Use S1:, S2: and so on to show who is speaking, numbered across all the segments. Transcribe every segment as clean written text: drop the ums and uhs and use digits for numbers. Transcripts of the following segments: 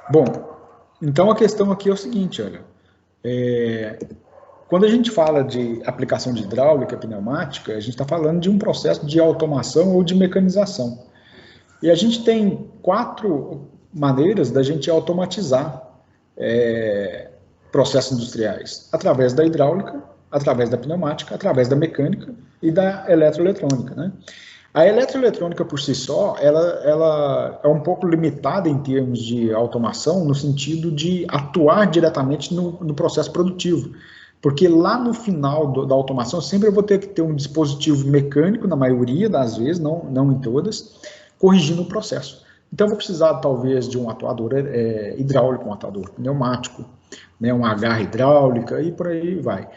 S1: Bom, então a questão aqui é o seguinte, olha, quando a gente fala de aplicação de hidráulica pneumática, a gente está falando de um processo de automação ou de mecanização. E a gente tem 4 maneiras da gente automatizar processos industriais, através da hidráulica, através da pneumática, através da mecânica e da eletroeletrônica, né? A eletroeletrônica por si só, ela é um pouco limitada em termos de automação, no sentido de atuar diretamente no processo produtivo. Porque lá no final da automação, sempre eu vou ter que ter um dispositivo mecânico, na maioria das vezes, não em todas, corrigindo o processo. Então, eu vou precisar, talvez, de um atuador hidráulico, um atuador pneumático, né, uma garra hidráulica e por aí vai.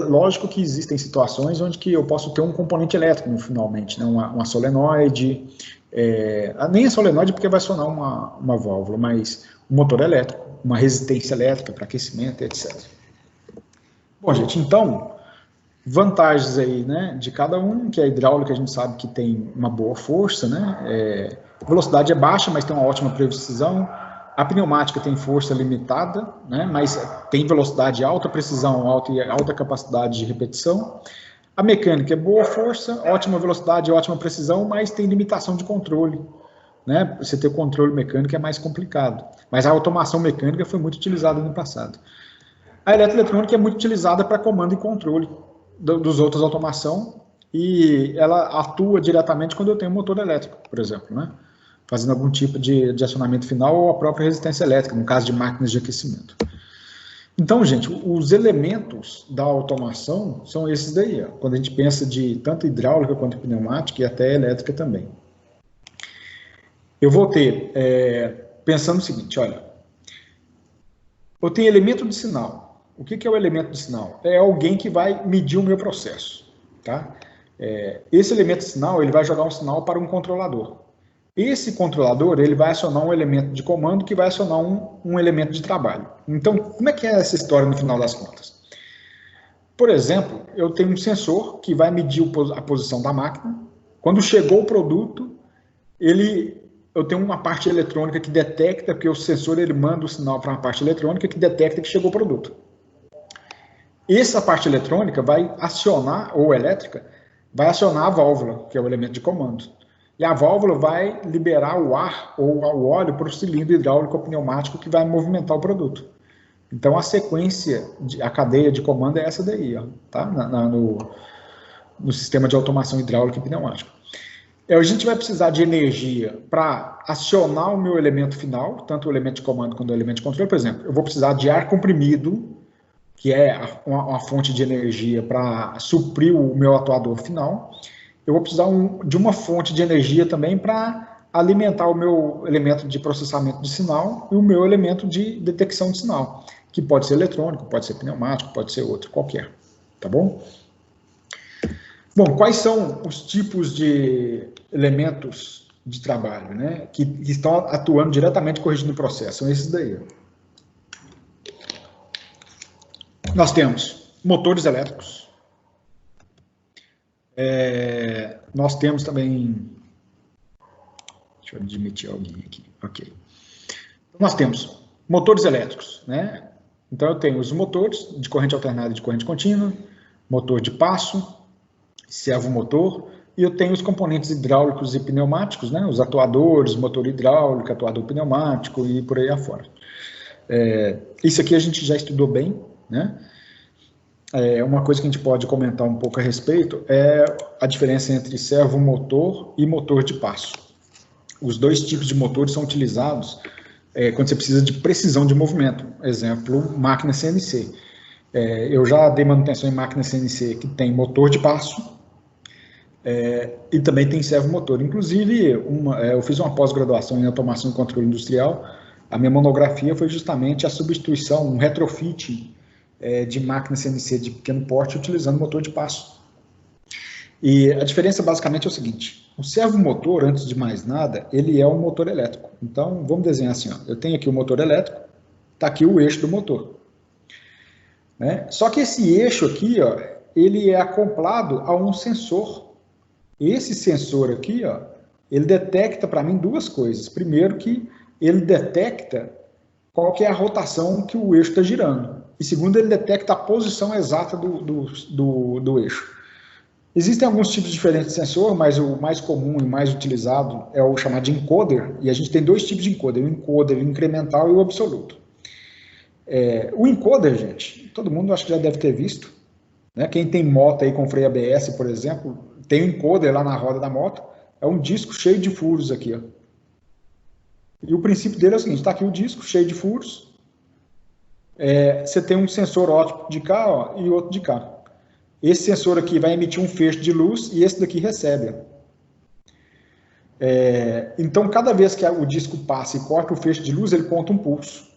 S1: Lógico que existem situações onde que eu posso ter um componente elétrico, finalmente, né, uma solenoide, nem a solenoide porque vai acionar uma válvula, mas um motor elétrico, uma resistência elétrica para aquecimento, etc. Bom, gente, então, vantagens aí, né, de cada um, que a hidráulica a gente sabe que tem uma boa força, né, velocidade é baixa, mas tem uma ótima precisão. A pneumática tem força limitada, né, mas tem velocidade alta, precisão alta e alta capacidade de repetição. A mecânica é boa força, ótima velocidade, ótima precisão, mas tem limitação de controle, né? Você ter controle mecânico é mais complicado. Mas a automação mecânica foi muito utilizada no passado. A eletroeletrônica é muito utilizada para comando e controle dos outros automação, e ela atua diretamente quando eu tenho um motor elétrico, por exemplo, né? Fazendo algum tipo de acionamento final ou a própria resistência elétrica, no caso de máquinas de aquecimento. Então, gente, os elementos da automação são esses daí, ó, quando a gente pensa de tanto hidráulica quanto pneumática e até elétrica também. Eu vou ter, pensando o seguinte, olha, eu tenho elemento de sinal. O que é o elemento de sinal? É alguém que vai medir o meu processo, tá? Esse elemento de sinal, ele vai jogar um sinal para um controlador. Esse controlador, ele vai acionar um elemento de comando que vai acionar um elemento de trabalho. Então, como é que é essa história no final das contas? Por exemplo, eu tenho um sensor que vai medir a posição da máquina. Quando chegou o produto, eu tenho uma parte eletrônica que detecta, porque o sensor ele manda o sinal para uma parte eletrônica que detecta que chegou o produto. Essa parte eletrônica vai acionar, ou elétrica, vai acionar a válvula, que é o elemento de comando. E a válvula vai liberar o ar ou o óleo para o cilindro hidráulico ou pneumático que vai movimentar o produto. Então, a sequência, a cadeia de comando é essa daí, ó, tá? No sistema de automação hidráulica e pneumática. A gente vai precisar de energia para acionar o meu elemento final, tanto o elemento de comando quanto o elemento de controle. Por exemplo, eu vou precisar de ar comprimido, que é uma fonte de energia para suprir o meu atuador final. Eu vou precisar de uma fonte de energia também para alimentar o meu elemento de processamento de sinal e o meu elemento de detecção de sinal, que pode ser eletrônico, pode ser pneumático, pode ser outro, qualquer, tá bom? Bom, quais são os tipos de elementos de trabalho, né, que estão atuando diretamente corrigindo o processo? São esses daí. Nós temos motores elétricos, nós temos também, deixa eu admitir alguém aqui, ok. Nós temos motores elétricos, né? Então eu tenho os motores de corrente alternada e de corrente contínua, motor de passo, servomotor, e eu tenho os componentes hidráulicos e pneumáticos, né? Os atuadores, motor hidráulico, atuador pneumático e por aí afora. Isso aqui a gente já estudou bem, né? Uma coisa que a gente pode comentar um pouco a respeito é a diferença entre servomotor e motor de passo. Os dois tipos de motores são utilizados quando você precisa de precisão de movimento. Exemplo, máquina CNC. Eu já dei manutenção em máquina CNC que tem motor de passo e também tem servomotor. Inclusive, eu fiz uma pós-graduação em automação e controle industrial. A minha monografia foi justamente a substituição, um retrofit de máquina CNC de pequeno porte utilizando motor de passo. E a diferença basicamente é o seguinte: o servomotor, antes de mais nada, ele é um motor elétrico. Então, vamos desenhar assim, ó. Eu tenho aqui o motor elétrico, está aqui o eixo do motor. Né? Só que esse eixo aqui, ó, ele é acoplado a um sensor. Esse sensor aqui, ó, ele detecta para mim duas coisas. Primeiro que ele detecta qual que é a rotação que o eixo está girando. E segundo, ele detecta a posição exata do eixo. Existem alguns tipos diferentes de sensor, mas o mais comum e mais utilizado é o chamado de encoder, e a gente tem dois tipos de encoder, o encoder incremental e o absoluto. O encoder, gente, todo mundo acho que já deve ter visto, né? Quem tem moto aí com freio ABS, por exemplo, tem um encoder lá na roda da moto, é um disco cheio de furos aqui, ó. E o princípio dele é o seguinte, está aqui o disco cheio de furos, você tem um sensor óptico de cá, ó, e outro de cá. Esse sensor aqui vai emitir um feixe de luz e esse daqui recebe. Então, cada vez que o disco passa e corta o feixe de luz, ele conta um pulso.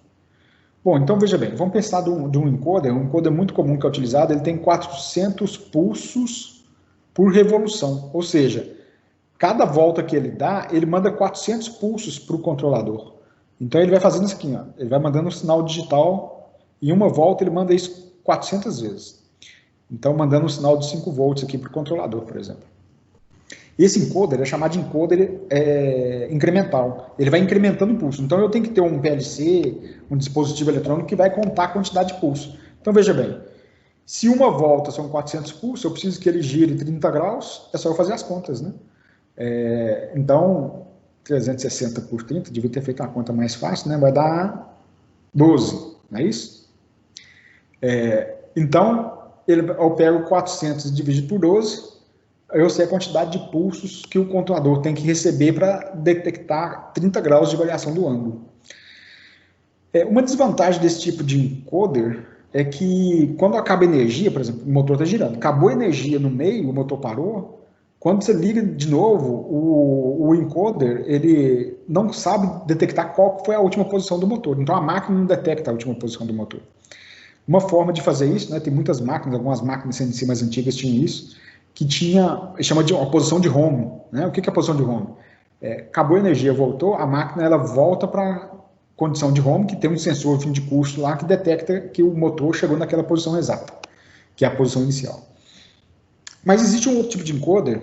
S1: Bom, então veja bem, vamos pensar de um encoder. Um encoder muito comum que é utilizado, ele tem 400 pulsos por revolução. Ou seja, cada volta que ele dá, ele manda 400 pulsos para o controlador. Então ele vai fazendo isso aqui, ó. Ele vai mandando um sinal digital, e uma volta ele manda isso 400 vezes. Então mandando um sinal de 5 volts aqui para o controlador, por exemplo. Esse encoder é chamado de encoder incremental. Ele vai incrementando o pulso. Então eu tenho que ter um PLC, um dispositivo eletrônico que vai contar a quantidade de pulso. Então veja bem, se uma volta são 400 pulsos, eu preciso que ele gire 30 graus, é só eu fazer as contas, né? Então, 360 por 30, devia ter feito uma conta mais fácil, né? Vai dar 12, não é isso? Então, eu pego 400 dividido por 12, eu sei a quantidade de pulsos que o controlador tem que receber para detectar 30 graus de variação do ângulo. Uma desvantagem desse tipo de encoder é que quando acaba a energia, por exemplo, o motor está girando, acabou a energia no meio, o motor parou, quando você liga de novo, o encoder ele não sabe detectar qual foi a última posição do motor, então a máquina não detecta a última posição do motor. Uma forma de fazer isso, né, tem muitas máquinas, algumas máquinas CNC mais antigas tinham isso, que chama de uma posição de home. Né? O que é a posição de home? Acabou a energia, voltou, a máquina ela volta para a condição de home, que tem um sensor fim de curso lá que detecta que o motor chegou naquela posição exata, que é a posição inicial. Mas existe um outro tipo de encoder,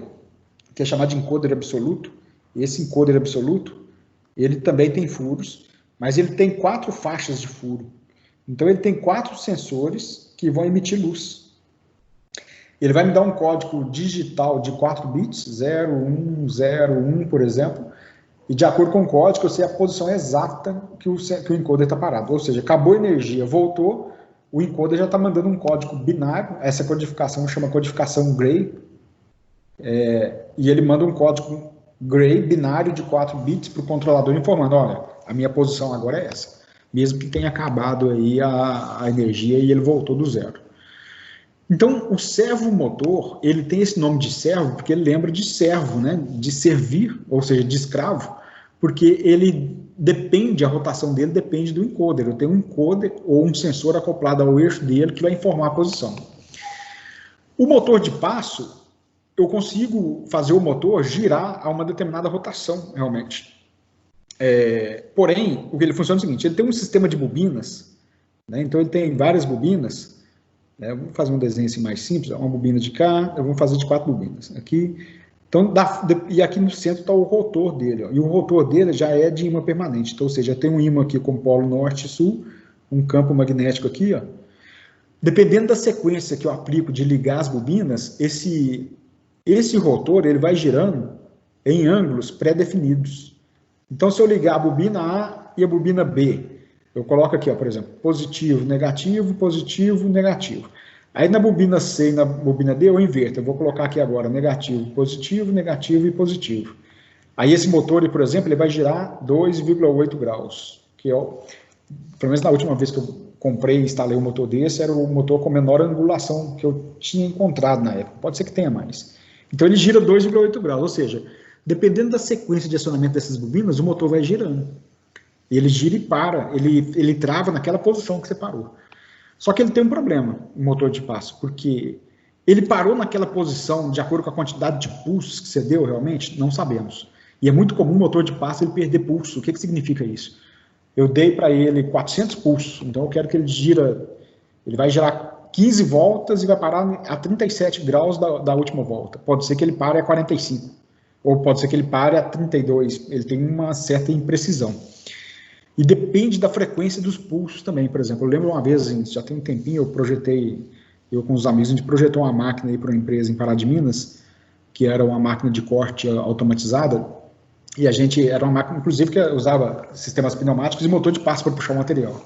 S1: que é chamado de encoder absoluto. Esse encoder absoluto, ele também tem furos, mas ele tem 4 faixas de furo. Então ele tem 4 sensores que vão emitir luz. Ele vai me dar um código digital de 4 bits, 0, 1, 0, 1, por exemplo, e de acordo com o código eu sei a posição exata que o encoder está parado. Ou seja, acabou a energia, voltou, o encoder já está mandando um código binário, essa codificação chama codificação Gray, e ele manda um código Gray binário de 4 bits para o controlador informando, olha, a minha posição agora é essa, mesmo que tenha acabado aí a energia e ele voltou do zero. Então, o servomotor, ele tem esse nome de servo porque ele lembra de servo, né? De servir, ou seja, de escravo, porque ele depende, a rotação dele depende do encoder. Eu tenho um encoder ou um sensor acoplado ao eixo dele que vai informar a posição. O motor de passo, eu consigo fazer o motor girar a uma determinada rotação, realmente. Porém, o que ele funciona é o seguinte, ele tem um sistema de bobinas, né? Então ele tem várias bobinas. Eu vou fazer um desenho assim mais simples, uma bobina de cá, eu vou fazer de 4 bobinas. Aqui, então, e aqui no centro está o rotor dele, ó, e o rotor dele já é de ímã permanente, então, ou seja, tem um ímã aqui com polo norte e sul, um campo magnético aqui, ó. Dependendo da sequência que eu aplico de ligar as bobinas, esse rotor ele vai girando em ângulos pré-definidos. Então, se eu ligar a bobina A e a bobina B, eu coloco aqui, ó, por exemplo, positivo, negativo, negativo. Aí na bobina C e na bobina D eu inverto. Eu vou colocar aqui agora negativo e positivo. Aí esse motor, por exemplo, ele vai girar 2,8 graus. Que é, pelo menos na última vez que eu comprei e instalei um motor desse, era o motor com menor angulação que eu tinha encontrado na época. Pode ser que tenha mais. Então ele gira 2,8 graus, ou seja, dependendo da sequência de acionamento dessas bobinas, o motor vai girando. Ele gira e para, ele trava naquela posição que você parou. Só que ele tem um problema, o motor de passo, porque ele parou naquela posição de acordo com a quantidade de pulsos que você deu realmente? Não sabemos. E é muito comum o motor de passo ele perder pulso. O que significa isso? Eu dei para ele 400 pulsos, então eu quero que ele vai girar 15 voltas e vai parar a 37 graus da última volta. Pode ser que ele pare a 45, ou pode ser que ele pare a 32, ele tem uma certa imprecisão. E depende da frequência dos pulsos também. Por exemplo, eu lembro uma vez, já tem um tempinho, eu com os amigos, a gente projetou uma máquina para uma empresa em Pará de Minas, que era uma máquina de corte automatizada, e era uma máquina, inclusive, que usava sistemas pneumáticos e motor de passo para puxar o material.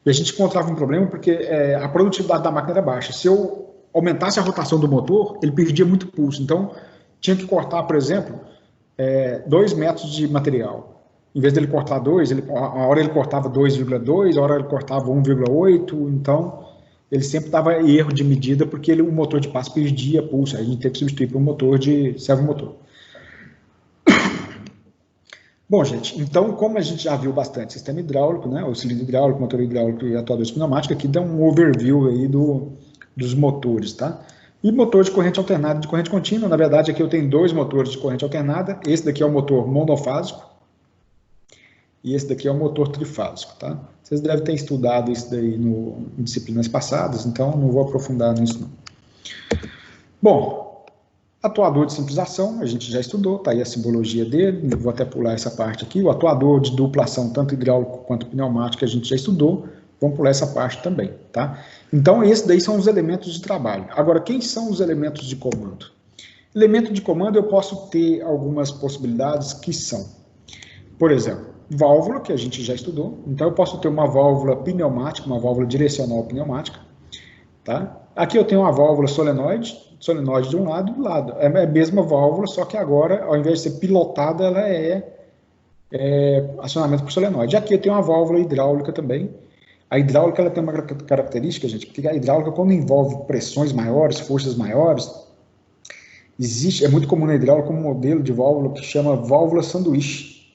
S1: E a gente encontrava um problema porque a produtividade da máquina era baixa. Se eu aumentasse a rotação do motor, ele perdia muito pulso. Então, tinha que cortar, por exemplo, 2 metros de material. Em vez dele cortar 2, a hora ele cortava 2,2, a hora ele cortava 1,8, então ele sempre dava erro de medida porque o motor de passo perdia pulso, aí a gente teve que substituir por um motor de servomotor. Bom, gente, então, como a gente já viu bastante sistema hidráulico, né, o cilindro hidráulico, motor hidráulico e atuadores pneumáticos, aqui dá um overview aí dos motores, tá? E motor de corrente alternada e de corrente contínua, na verdade, aqui eu tenho 2 motores de corrente alternada, esse daqui é o motor monofásico, e esse daqui é o motor trifásico, tá? Vocês devem ter estudado isso daí em disciplinas passadas, então não vou aprofundar nisso não. Bom, atuador de simplização, a gente já estudou, tá aí a simbologia dele, vou até pular essa parte aqui. O atuador de dupla ação, tanto hidráulico quanto pneumático, a gente já estudou, vamos pular essa parte também, tá? Então, esses daí são os elementos de trabalho. Agora, quem são os elementos de comando? Elemento de comando, eu posso ter algumas possibilidades que são, por exemplo, válvula, que a gente já estudou. Então, eu posso ter uma válvula pneumática, uma válvula direcional pneumática. Tá? Aqui eu tenho uma válvula solenoide de um lado e do lado. É a mesma válvula, só que agora, ao invés de ser pilotada, ela é acionamento por solenoide. Aqui eu tenho uma válvula hidráulica também. A hidráulica ela tem uma característica, gente, porque a hidráulica, quando envolve pressões maiores, forças maiores, é muito comum na hidráulica um modelo de válvula que chama válvula sanduíche.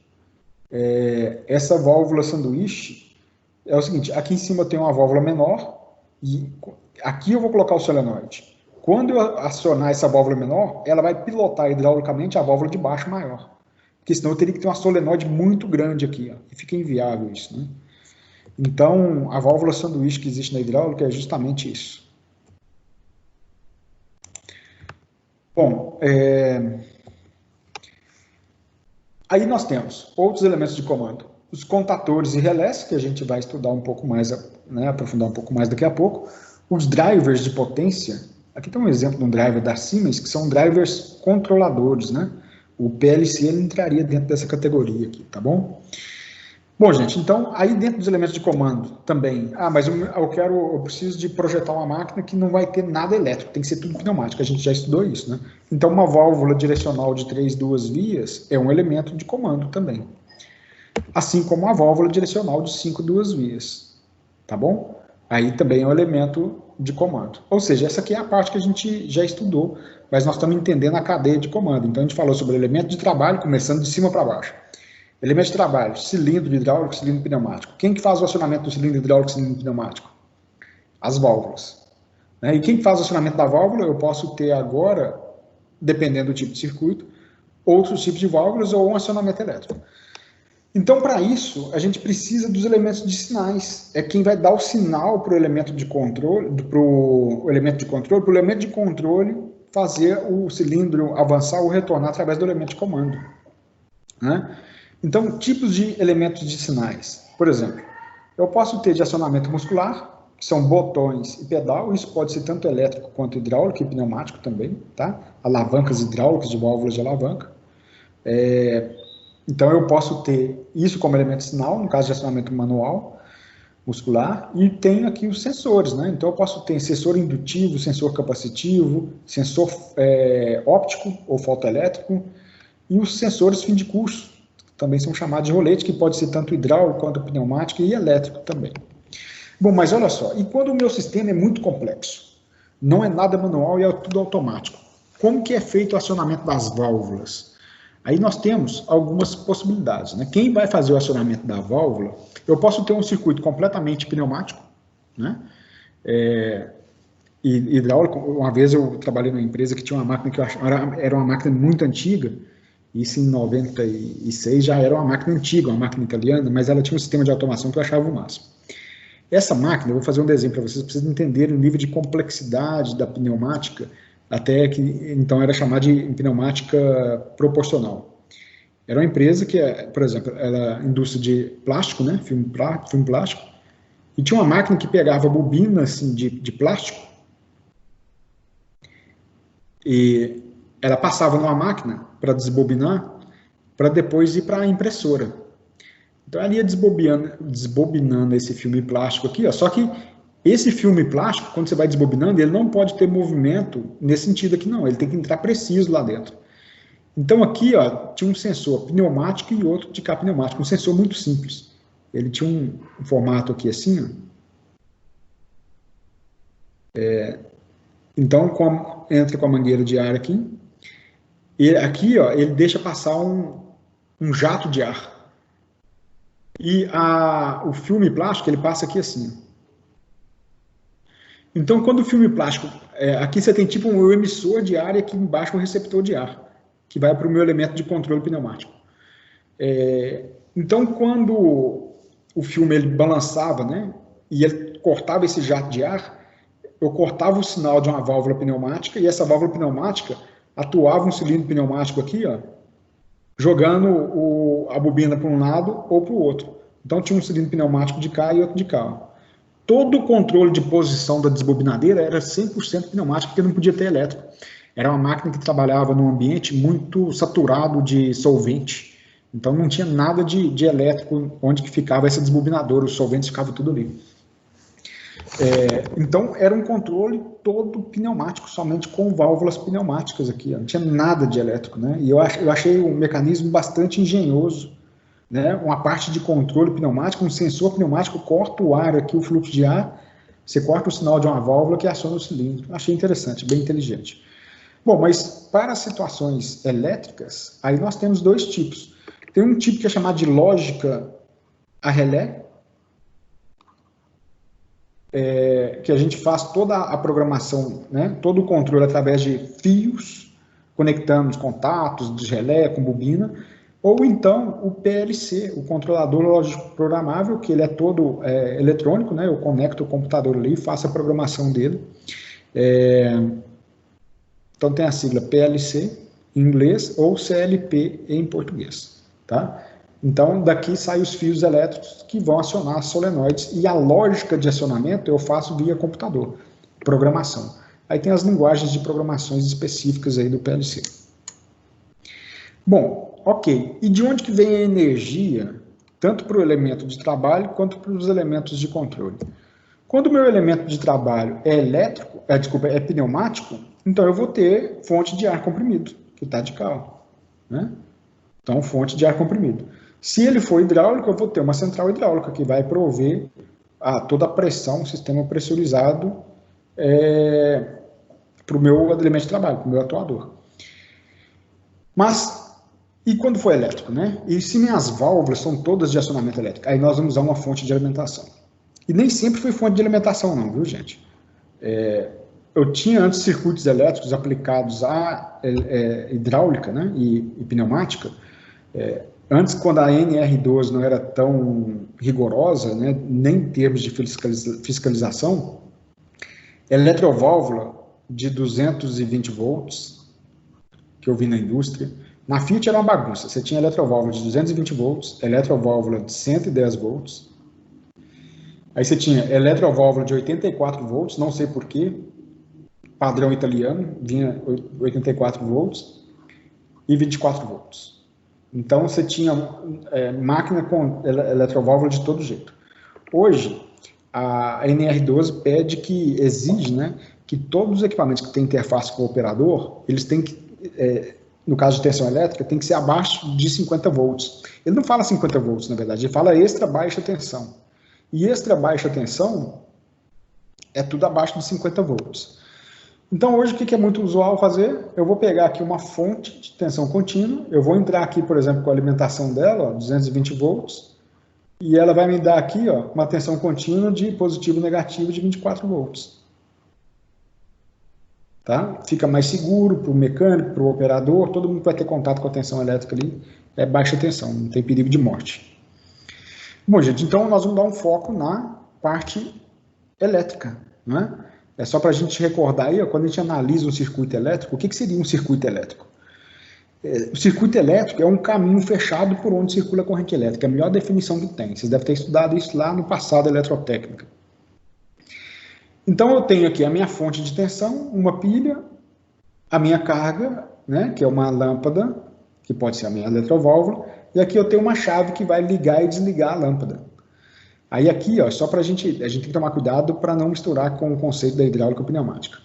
S1: Essa válvula sanduíche é o seguinte, aqui em cima tem uma válvula menor e aqui eu vou colocar o solenoide. Quando eu acionar essa válvula menor, ela vai pilotar hidraulicamente a válvula de baixo maior. Porque senão eu teria que ter uma solenoide muito grande aqui, ó, e fica inviável isso, né? Então, a válvula sanduíche que existe na hidráulica é justamente isso. Bom, aí nós temos outros elementos de comando. Os contatores e relés, que a gente vai estudar um pouco mais, né, aprofundar um pouco mais daqui a pouco. Os drivers de potência. Aqui tem um exemplo de um driver da Siemens, que são drivers controladores, né? O PLC ele entraria dentro dessa categoria aqui, tá bom? Bom, gente, então, aí dentro dos elementos de comando também, mas eu preciso de projetar uma máquina que não vai ter nada elétrico, tem que ser tudo pneumático, a gente já estudou isso, né? Então, uma válvula direcional de 3 duas vias é um elemento de comando também. Assim como a válvula direcional de 5 duas vias, tá bom? Aí também é um elemento de comando. Ou seja, essa aqui é a parte que a gente já estudou, mas nós estamos entendendo a cadeia de comando. Então, a gente falou sobre elemento de trabalho, começando de cima para baixo. Elemento de trabalho, cilindro hidráulico, cilindro pneumático. Quem que faz o acionamento do cilindro hidráulico e cilindro pneumático? As válvulas. Né? E quem faz o acionamento da válvula, eu posso ter agora, dependendo do tipo de circuito, outros tipos de válvulas ou um acionamento elétrico. Então, para isso, a gente precisa dos elementos de sinais. É quem vai dar o sinal para o elemento de controle, para o elemento de controle fazer o cilindro avançar ou retornar através do elemento de comando. Né? Então, tipos de elementos de sinais. Por exemplo, eu posso ter de acionamento muscular, que são botões e pedal, isso pode ser tanto elétrico quanto hidráulico e pneumático também, tá? Alavancas hidráulicas de válvulas de alavanca. Então, eu posso ter isso como elemento de sinal, no caso de acionamento manual, muscular, e tenho aqui os sensores, né? Então, eu posso ter sensor indutivo, sensor capacitivo, sensor óptico ou fotoelétrico, e os sensores fim de curso, também são chamados de rolete, que pode ser tanto hidráulico quanto pneumático e elétrico também. Bom, mas olha só, e quando o meu sistema é muito complexo, não é nada manual e é tudo automático, como que é feito o acionamento das válvulas? Aí nós temos algumas possibilidades, né? Quem vai fazer o acionamento da válvula, eu posso ter um circuito completamente pneumático, né? Hidráulico. Uma vez eu trabalhei numa empresa que tinha uma máquina que eu achava, era uma máquina muito antiga, isso em 96 já era uma máquina antiga, uma máquina italiana, mas ela tinha um sistema de automação que eu achava o máximo. Essa máquina, eu vou fazer um desenho para vocês entenderem o nível de complexidade da pneumática, até que então era chamada de pneumática proporcional. Era uma empresa que, por exemplo, era indústria de plástico, né? Filme plástico, e tinha uma máquina que pegava bobina assim, de plástico e ela passava numa máquina para desbobinar, para depois ir para a impressora. Então ela ia desbobinando esse filme plástico aqui, ó, só que esse filme plástico, quando você vai desbobinando, ele não pode ter movimento nesse sentido aqui não, ele tem que entrar preciso lá dentro. Então aqui, ó, tinha um sensor pneumático e outro de capa pneumática, um sensor muito simples. Ele tinha um formato aqui assim, ó. Então entra com a mangueira de ar aqui, e aqui, ó, ele deixa passar um jato de ar. E o filme plástico, ele passa aqui assim. Então, quando o filme plástico, aqui você tem tipo um emissor de ar e aqui embaixo um receptor de ar, que vai para o meu elemento de controle pneumático. Então, quando o filme ele balançava, né, e ele cortava esse jato de ar, eu cortava o sinal de uma válvula pneumática e essa válvula pneumática atuava um cilindro pneumático aqui, ó, jogando a bobina para um lado ou para o outro. Então tinha um cilindro pneumático de cá e outro de cá. Todo o controle de posição da desbobinadeira era 100% pneumático, porque não podia ter elétrico. Era uma máquina que trabalhava num ambiente muito saturado de solvente. Então não tinha nada de elétrico onde que ficava essa desbobinadora, os solventes ficavam tudo ali. Então era um controle todo pneumático, somente com válvulas pneumáticas aqui, ó. Não tinha nada de elétrico, né? E eu achei um mecanismo bastante engenhoso, né? Uma parte de controle pneumático, um sensor pneumático corta o ar aqui, o fluxo de ar, você corta o sinal de uma válvula que aciona o cilindro. Achei interessante, bem inteligente. Bom, mas para situações elétricas, aí nós temos dois tipos. Tem um tipo que é chamado de lógica a relé, que a gente faz toda a programação, né, todo o controle através de fios, conectando os contatos de relé com bobina, ou então o PLC, o controlador lógico programável, que ele é todo eletrônico, né, eu conecto o computador ali e faço a programação dele. Então tem a sigla PLC em inglês ou CLP em português, tá? Então, daqui saem os fios elétricos que vão acionar as solenoides e a lógica de acionamento eu faço via computador, programação. Aí tem as linguagens de programações específicas aí do PLC. Bom, ok. E de onde que vem a energia, tanto para o elemento de trabalho quanto para os elementos de controle? Quando o meu elemento de trabalho é elétrico, é pneumático, então eu vou ter fonte de ar comprimido, que está de cá, né? Então, fonte de ar comprimido. Se ele for hidráulico, eu vou ter uma central hidráulica que vai prover toda a pressão, o sistema pressurizado para o meu elemento de trabalho, para o meu atuador. Mas, e quando for elétrico, né? E se minhas válvulas são todas de acionamento elétrico, aí nós vamos usar uma fonte de alimentação. E nem sempre foi fonte de alimentação não, viu, gente? Eu tinha antes circuitos elétricos aplicados à hidráulica, né, e pneumática. Antes, quando a NR12 não era tão rigorosa, né, nem em termos de fiscalização, eletroválvula de 220 volts, que eu vi na indústria, na Fiat era uma bagunça. Você tinha eletroválvula de 220 volts, eletroválvula de 110 volts, aí você tinha eletroválvula de 84 volts, não sei porquê, padrão italiano, vinha 84 volts e 24 volts. Então, você tinha máquina com eletroválvula de todo jeito. Hoje, a NR12 exige, né, que todos os equipamentos que têm interface com o operador, eles têm que, no caso de tensão elétrica, tem que ser abaixo de 50 volts. Ele não fala 50 volts, na verdade, ele fala extra baixa tensão. E extra baixa tensão é tudo abaixo de 50 volts. Então, hoje, o que é muito usual fazer? Eu vou pegar aqui uma fonte de tensão contínua, eu vou entrar aqui, por exemplo, com a alimentação dela, ó, 220 volts, e ela vai me dar aqui, ó, uma tensão contínua de positivo e negativo de 24 volts. Tá? Fica mais seguro para o mecânico, para o operador, todo mundo vai ter contato com a tensão elétrica ali, é baixa tensão, não tem perigo de morte. Bom, gente, então nós vamos dar um foco na parte elétrica, né? Só para a gente recordar aí, ó, quando a gente analisa um circuito elétrico, o que seria um circuito elétrico? O circuito elétrico é um caminho fechado por onde circula a corrente elétrica, é a melhor definição que tem. Vocês devem ter estudado isso lá no passado, eletrotécnica. Então eu tenho aqui a minha fonte de tensão, uma pilha, a minha carga, né, que é uma lâmpada, que pode ser a minha eletroválvula, e aqui eu tenho uma chave que vai ligar e desligar a lâmpada. Aí aqui, ó, só para a gente tem que tomar cuidado para não misturar com o conceito da hidráulica pneumática.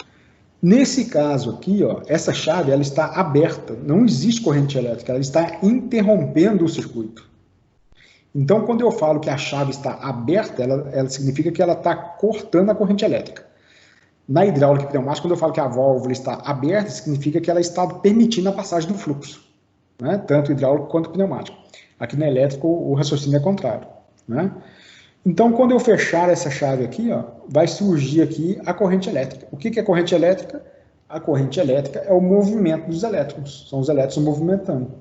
S1: Nesse caso aqui, ó, essa chave ela está aberta, não existe corrente elétrica, ela está interrompendo o circuito. Então, quando eu falo que a chave está aberta, ela significa que ela está cortando a corrente elétrica. Na hidráulica pneumática, quando eu falo que a válvula está aberta, significa que ela está permitindo a passagem do fluxo, né? Tanto hidráulico quanto pneumático. Aqui na elétrica, o raciocínio é contrário, né? Então, quando eu fechar essa chave aqui, ó, vai surgir aqui a corrente elétrica. O que é corrente elétrica? A corrente elétrica é o movimento dos elétrons, são os elétrons movimentando,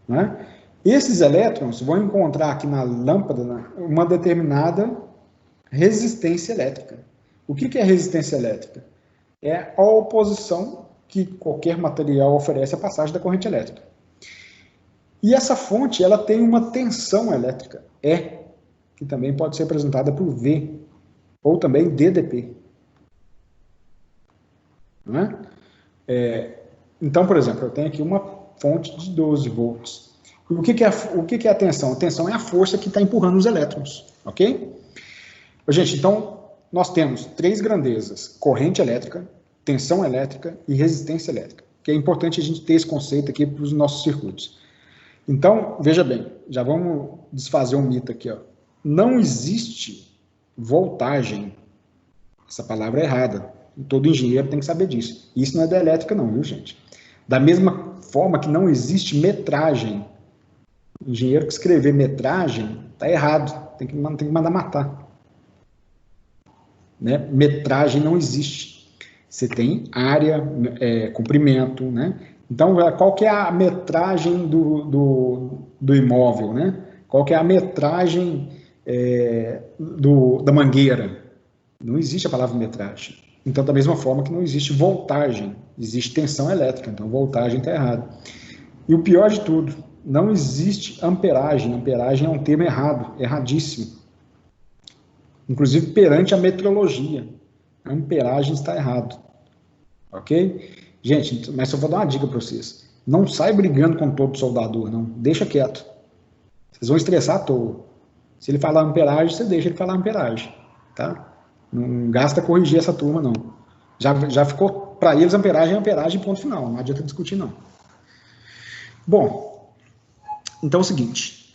S1: né? Esses elétrons vão encontrar aqui na lâmpada, né, uma determinada resistência elétrica. O que é resistência elétrica? É a oposição que qualquer material oferece à passagem da corrente elétrica. E essa fonte ela tem uma tensão elétrica, E, que também pode ser apresentada por V, ou também DDP. Não é? Então, por exemplo, eu tenho aqui uma fonte de 12 volts. O que é a tensão? A tensão é a força que está empurrando os elétrons, ok? Gente, então, nós temos 3 grandezas: corrente elétrica, tensão elétrica e resistência elétrica. Que é importante a gente ter esse conceito aqui para os nossos circuitos. Então, veja bem, já vamos desfazer um mito aqui, ó. Não existe voltagem. Essa palavra é errada. Todo engenheiro tem que saber disso. Isso não é da elétrica não, viu, gente? Da mesma forma que não existe metragem. O engenheiro que escrever metragem está errado. Tem que mandar matar. Né? Metragem não existe. Você tem área, comprimento, né? Então, qual que é a metragem do imóvel, né? Qual que é a metragem da mangueira? Não existe a palavra metragem. Então, da mesma forma que não existe voltagem, existe tensão elétrica, então voltagem está errado. E o pior de tudo, não existe amperagem. Amperagem é um termo errado, erradíssimo. Inclusive perante a metrologia. A amperagem está errado. Ok? Gente, mas só vou dar uma dica para vocês. Não sai brigando com todo soldador, não. Deixa quieto. Vocês vão estressar à toa. Se ele falar amperagem, você deixa ele falar amperagem. Tá? Não gasta corrigir essa turma, não. Já ficou, para eles, amperagem, ponto final. Não adianta discutir, não. Bom, então é o seguinte.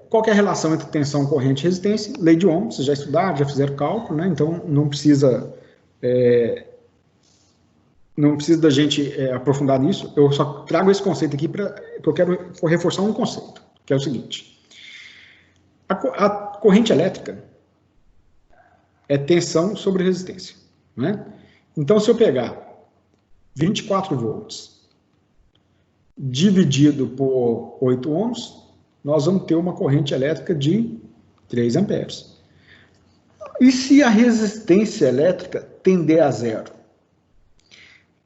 S1: Qual que é a relação entre tensão, corrente e resistência? Lei de Ohm, vocês já estudaram, já fizeram cálculo, né? Então não precisa da gente aprofundar nisso. Eu só trago esse conceito aqui porque eu quero reforçar um conceito, que é o seguinte. A corrente elétrica é tensão sobre resistência, né? Então, se eu pegar 24 volts dividido por 8 ohms, nós vamos ter uma corrente elétrica de 3 amperes. E se a resistência elétrica tender a zero?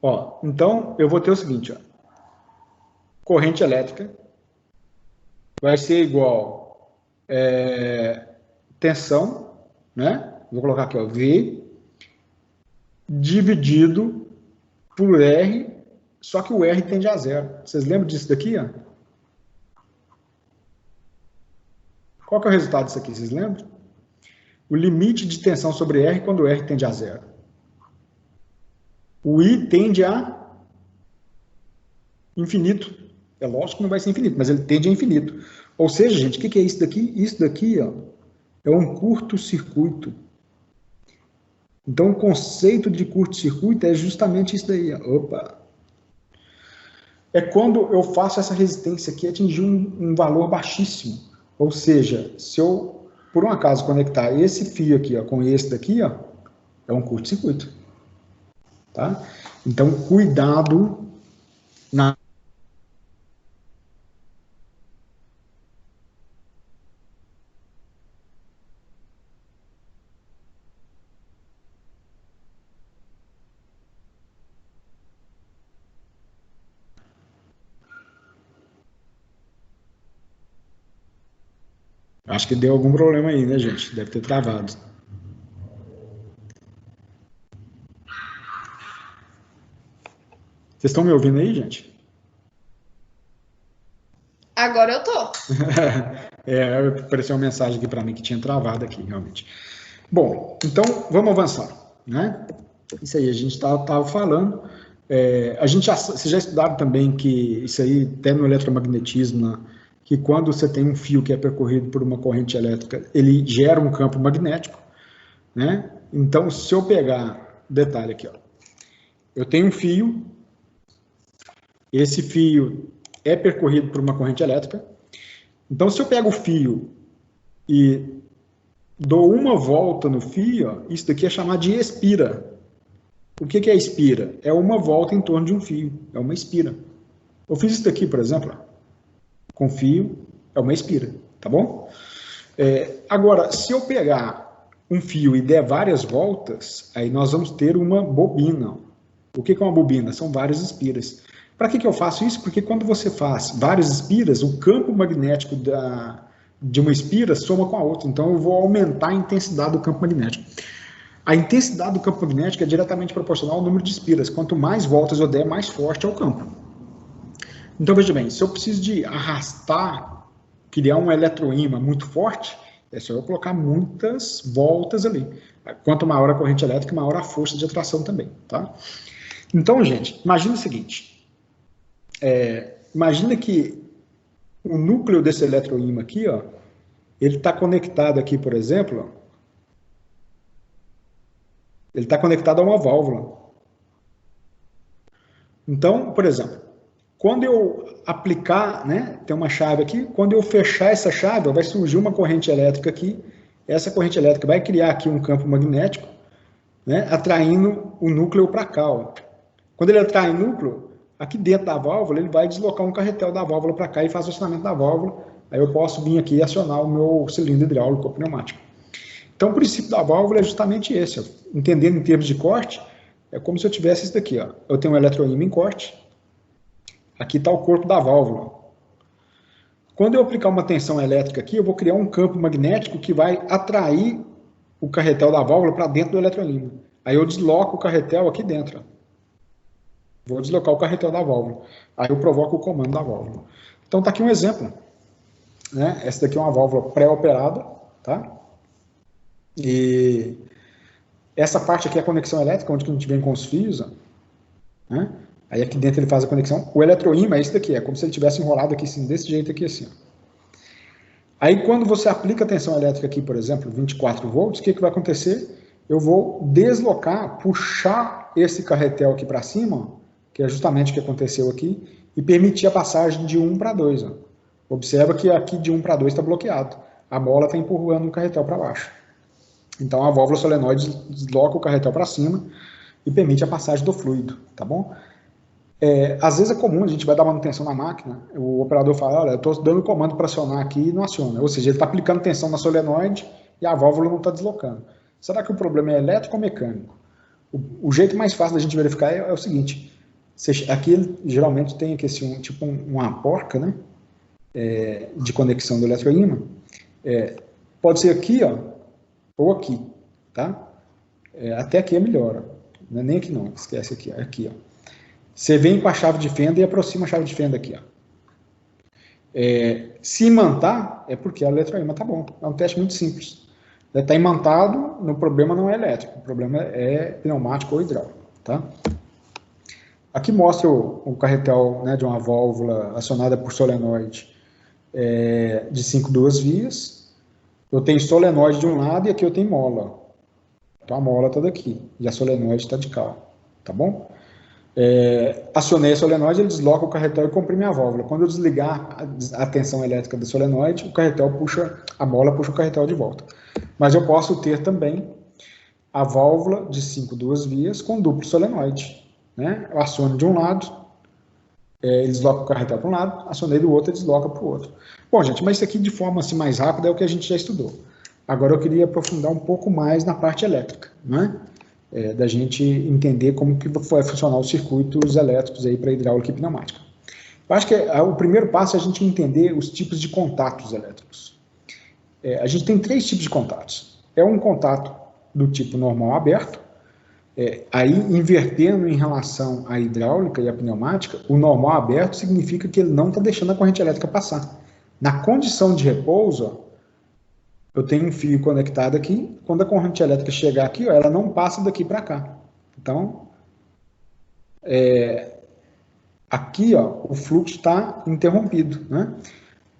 S1: Ó, então, eu vou ter o seguinte, ó, corrente elétrica vai ser igual tensão, né? Vou colocar aqui, ó, V, dividido por R, só que o R tende a zero. Vocês lembram disso daqui? Ó? Qual que é o resultado disso aqui? Vocês lembram? O limite de tensão sobre R quando o R tende a zero. O I tende a infinito. É lógico que não vai ser infinito, mas ele tende a infinito. Ou seja, gente, o que é isso daqui? Isso daqui ó, é um curto-circuito. Então, o conceito de curto-circuito é justamente isso daí. Ó. Opa! É quando eu faço essa resistência aqui atingir um valor baixíssimo. Ou seja, se eu, por um acaso, conectar esse fio aqui ó, com esse daqui, ó, é um curto-circuito. Tá? Então, cuidado na Acho que deu algum problema aí, né, gente? Deve ter travado. Vocês estão me ouvindo aí, gente?
S2: Agora eu tô.
S1: Apareceu uma mensagem aqui para mim que tinha travado aqui, realmente. Bom, então vamos avançar, né? Isso aí, a gente estava falando. Vocês já estudaram também que isso aí, até no eletromagnetismo, né, que quando você tem um fio que é percorrido por uma corrente elétrica, ele gera um campo magnético, né? Então, se eu pegar, detalhe aqui, ó, eu tenho um fio, esse fio é percorrido por uma corrente elétrica. Então, se eu pego o fio e dou uma volta no fio, ó, isso daqui é chamado de espira. O que é espira? É uma volta em torno de um fio, é uma espira. Eu fiz isso daqui, por exemplo, ó, com fio, é uma espira, tá bom? Agora, se eu pegar um fio e der várias voltas, aí nós vamos ter uma bobina. O que é uma bobina? São várias espiras. Para que eu faço isso? Porque quando você faz várias espiras, o campo magnético de uma espira soma com a outra. Então eu vou aumentar a intensidade do campo magnético. A intensidade do campo magnético é diretamente proporcional ao número de espiras. Quanto mais voltas eu der, mais forte é o campo. Então veja bem, se eu preciso de arrastar, criar um eletroímã muito forte, é só eu colocar muitas voltas ali. Quanto maior a corrente elétrica, maior a força de atração também, tá? Então, gente, imagina o seguinte. Imagina que o núcleo desse eletroímã aqui, ó, ele está conectado aqui, por exemplo, ó, ele está conectado a uma válvula. Então, por exemplo, quando eu aplicar, né, tem uma chave aqui, quando eu fechar essa chave, ó, vai surgir uma corrente elétrica aqui, essa corrente elétrica vai criar aqui um campo magnético, né, atraindo o núcleo para cá. Ó. Quando ele atrai o núcleo, aqui dentro da válvula, ele vai deslocar um carretel da válvula para cá e faz o acionamento da válvula, aí eu posso vir aqui e acionar o meu cilindro hidráulico ou pneumático. Então, o princípio da válvula é justamente esse, ó. Entendendo em termos de corte, é como se eu tivesse isso daqui, ó. Eu tenho um eletroímã em corte, aqui está o corpo da válvula. Quando eu aplicar uma tensão elétrica aqui, eu vou criar um campo magnético que vai atrair o carretel da válvula para dentro do eletroímã. Aí eu desloco o carretel aqui dentro, ó. Vou deslocar o carretel da válvula. Aí eu provoco o comando da válvula. Então está aqui um exemplo, né? Essa daqui é uma válvula pré-operada, tá? E essa parte aqui é a conexão elétrica, onde a gente vem com os fios, ó, né? Aí aqui dentro ele faz a conexão. O eletroímã é isso daqui, é como se ele tivesse enrolado aqui assim, desse jeito aqui assim. Aí quando você aplica a tensão elétrica aqui, por exemplo, 24 volts, o que vai acontecer? Eu vou deslocar, puxar esse carretel aqui para cima, ó, que é justamente o que aconteceu aqui, e permitir a passagem de 1 para 2. Ó. Observa que aqui de 1 para 2 está bloqueado. A mola está empurrando o carretel para baixo. Então a válvula solenoide desloca o carretel para cima e permite a passagem do fluido, tá bom? Às vezes é comum, a gente vai dar manutenção na máquina, o operador fala, olha, eu estou dando comando para acionar aqui e não aciona. Ou seja, ele está aplicando tensão na solenoide e a válvula não está deslocando. Será que o problema é elétrico ou mecânico? O jeito mais fácil da gente verificar é o seguinte, aqui ele geralmente tem aqui assim, tipo uma porca, né, de conexão do eletroímã. Pode ser aqui, ó, ou aqui, tá? Até aqui é melhor, ó. Não é nem aqui não, esquece aqui, ó. Aqui, ó. Você vem com a chave de fenda e aproxima a chave de fenda aqui, ó. Se imantar, é porque a eletroímã tá bom. É um teste muito simples. Está imantado, o problema não é elétrico, o problema é pneumático ou hidráulico, tá? Aqui mostra o carretel, né, de uma válvula acionada por solenoide de 5 duas vias. Eu tenho solenoide de um lado e aqui eu tenho mola. Então a mola está daqui e a solenoide está de cá, tá bom? Acionei a solenoide, ele desloca o carretel e comprime a válvula. Quando eu desligar a tensão elétrica da solenoide, o carretel puxa, a mola puxa o carretel de volta. Mas eu posso ter também a válvula de 5 duas vias com duplo solenoide, né? Eu aciono de um lado, ele desloca o carretel para um lado, acionei do outro, ele desloca para o outro. Bom, gente, mas isso aqui de forma assim, mais rápida é o que a gente já estudou. Agora eu queria aprofundar um pouco mais na parte elétrica, né? Da gente entender como que vai funcionar os circuitos elétricos aí para hidráulica e pneumática. Eu acho que o primeiro passo é a gente entender os tipos de contatos elétricos. A gente tem 3 tipos de contatos. É um contato do tipo normal aberto, aí invertendo em relação à hidráulica e à pneumática, o normal aberto significa que ele não está deixando a corrente elétrica passar. Na condição de repouso, ó, eu tenho um fio conectado aqui, quando a corrente elétrica chegar aqui, ó, ela não passa daqui para cá. Então, aqui ó, o fluxo está interrompido, né?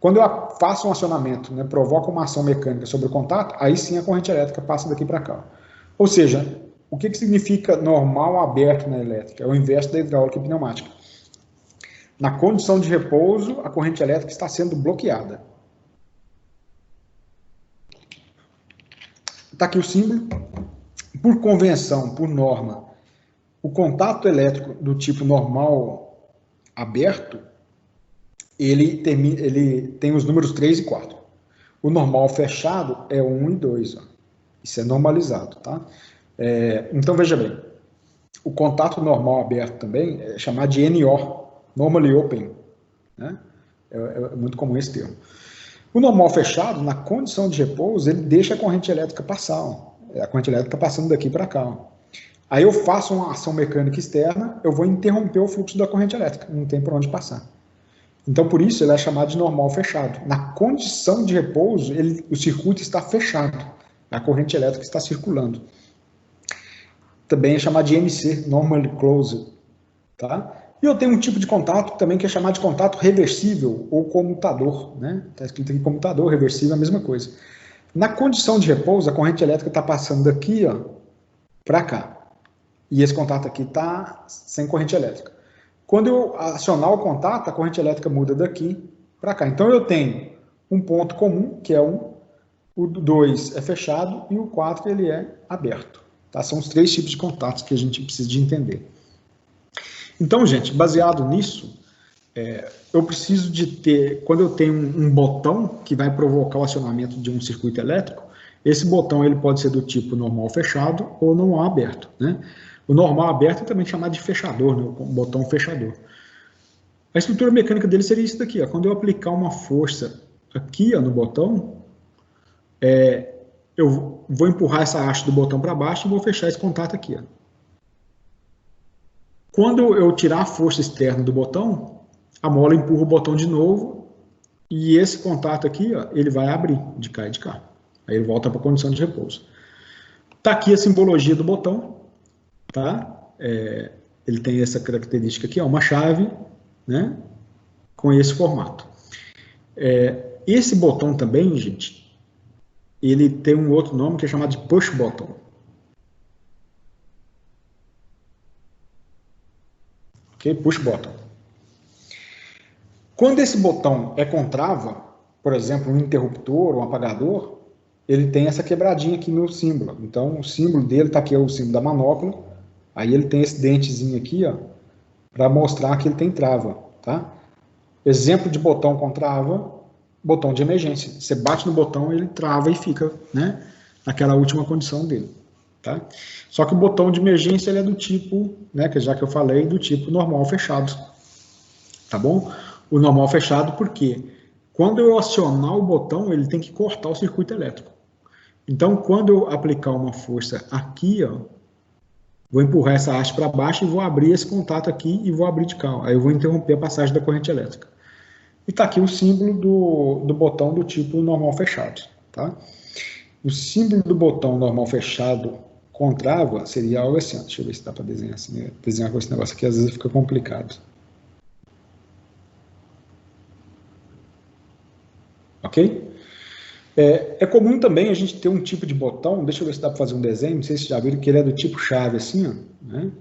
S1: Quando eu faço um acionamento, né, provoco uma ação mecânica sobre o contato, aí sim a corrente elétrica passa daqui para cá. Ou seja, o que significa normal aberto na elétrica? É o inverso da hidráulica e pneumática. Na condição de repouso, a corrente elétrica está sendo bloqueada. Está aqui o símbolo. Por convenção, por norma, o contato elétrico do tipo normal aberto, ele tem os números 3 e 4. O normal fechado é 1 e 2. Ó. Isso é normalizado. Tá? Então, veja bem, o contato normal aberto também é chamado de NO, Normally Open. Né? É muito comum esse termo. O normal fechado, na condição de repouso, ele deixa a corrente elétrica passar. Ó. A corrente elétrica passando daqui para cá. Ó. Aí eu faço uma ação mecânica externa, eu vou interromper o fluxo da corrente elétrica, não tem por onde passar. Então, por isso, ele é chamado de normal fechado. Na condição de repouso, o circuito está fechado, a corrente elétrica está circulando. Também é chamado de NC, Normally Closed. Tá? E eu tenho um tipo de contato também que é chamado de contato reversível ou comutador. Né? Está escrito aqui comutador, reversível, é a mesma coisa. Na condição de repouso, a corrente elétrica está passando daqui para cá. E esse contato aqui está sem corrente elétrica. Quando eu acionar o contato, a corrente elétrica muda daqui para cá. Então eu tenho um ponto comum, que é 1, o 2 é fechado e o 4 ele é aberto. Tá? São os 3 tipos de contatos que a gente precisa de entender. Então, gente, baseado nisso, eu preciso de ter, quando eu tenho um botão que vai provocar o acionamento de um circuito elétrico, esse botão ele pode ser do tipo normal fechado ou normal aberto, né? O normal aberto é também chamado de fechador, né? O botão fechador. A estrutura mecânica dele seria isso daqui. Ó. Quando eu aplicar uma força aqui no botão, eu vou empurrar essa haste do botão para baixo e vou fechar esse contato aqui. Ó. Quando eu tirar a força externa do botão, a mola empurra o botão de novo e esse contato aqui ele vai abrir de cá e de cá. Aí ele volta para a condição de repouso. Está aqui a simbologia do botão. Tá? Ele tem essa característica aqui, uma chave, né, com esse formato. Esse botão também, gente, ele tem um outro nome que é chamado de push button. Ok? Push button. Quando esse botão é com trava, por exemplo, um interruptor ou um apagador, ele tem essa quebradinha aqui no símbolo. Então, o símbolo dele está aqui, é o símbolo da manopla. Aí ele tem esse dentezinho aqui, para mostrar que ele tem trava, tá? Exemplo de botão com trava, botão de emergência. Você bate no botão, ele trava e fica, né, naquela última condição dele, tá? Só que o botão de emergência ele é do tipo, né, que já que eu falei, do tipo normal fechado, tá bom? O normal fechado porque quando eu acionar o botão, ele tem que cortar o circuito elétrico. Então, quando eu aplicar uma força aqui, vou empurrar essa haste para baixo e vou abrir esse contato aqui e vou abrir de cá. Aí eu vou interromper a passagem da corrente elétrica. E está aqui o símbolo do botão do tipo normal fechado. Tá? O símbolo do botão normal fechado com trava seria algo assim. Deixa eu ver se dá para desenhar assim. Né? Desenhar com esse negócio aqui às vezes fica complicado. Ok? É comum também a gente ter um tipo de botão, deixa eu ver se dá para fazer um desenho, não sei se já viram, que ele é do tipo chave, assim, né?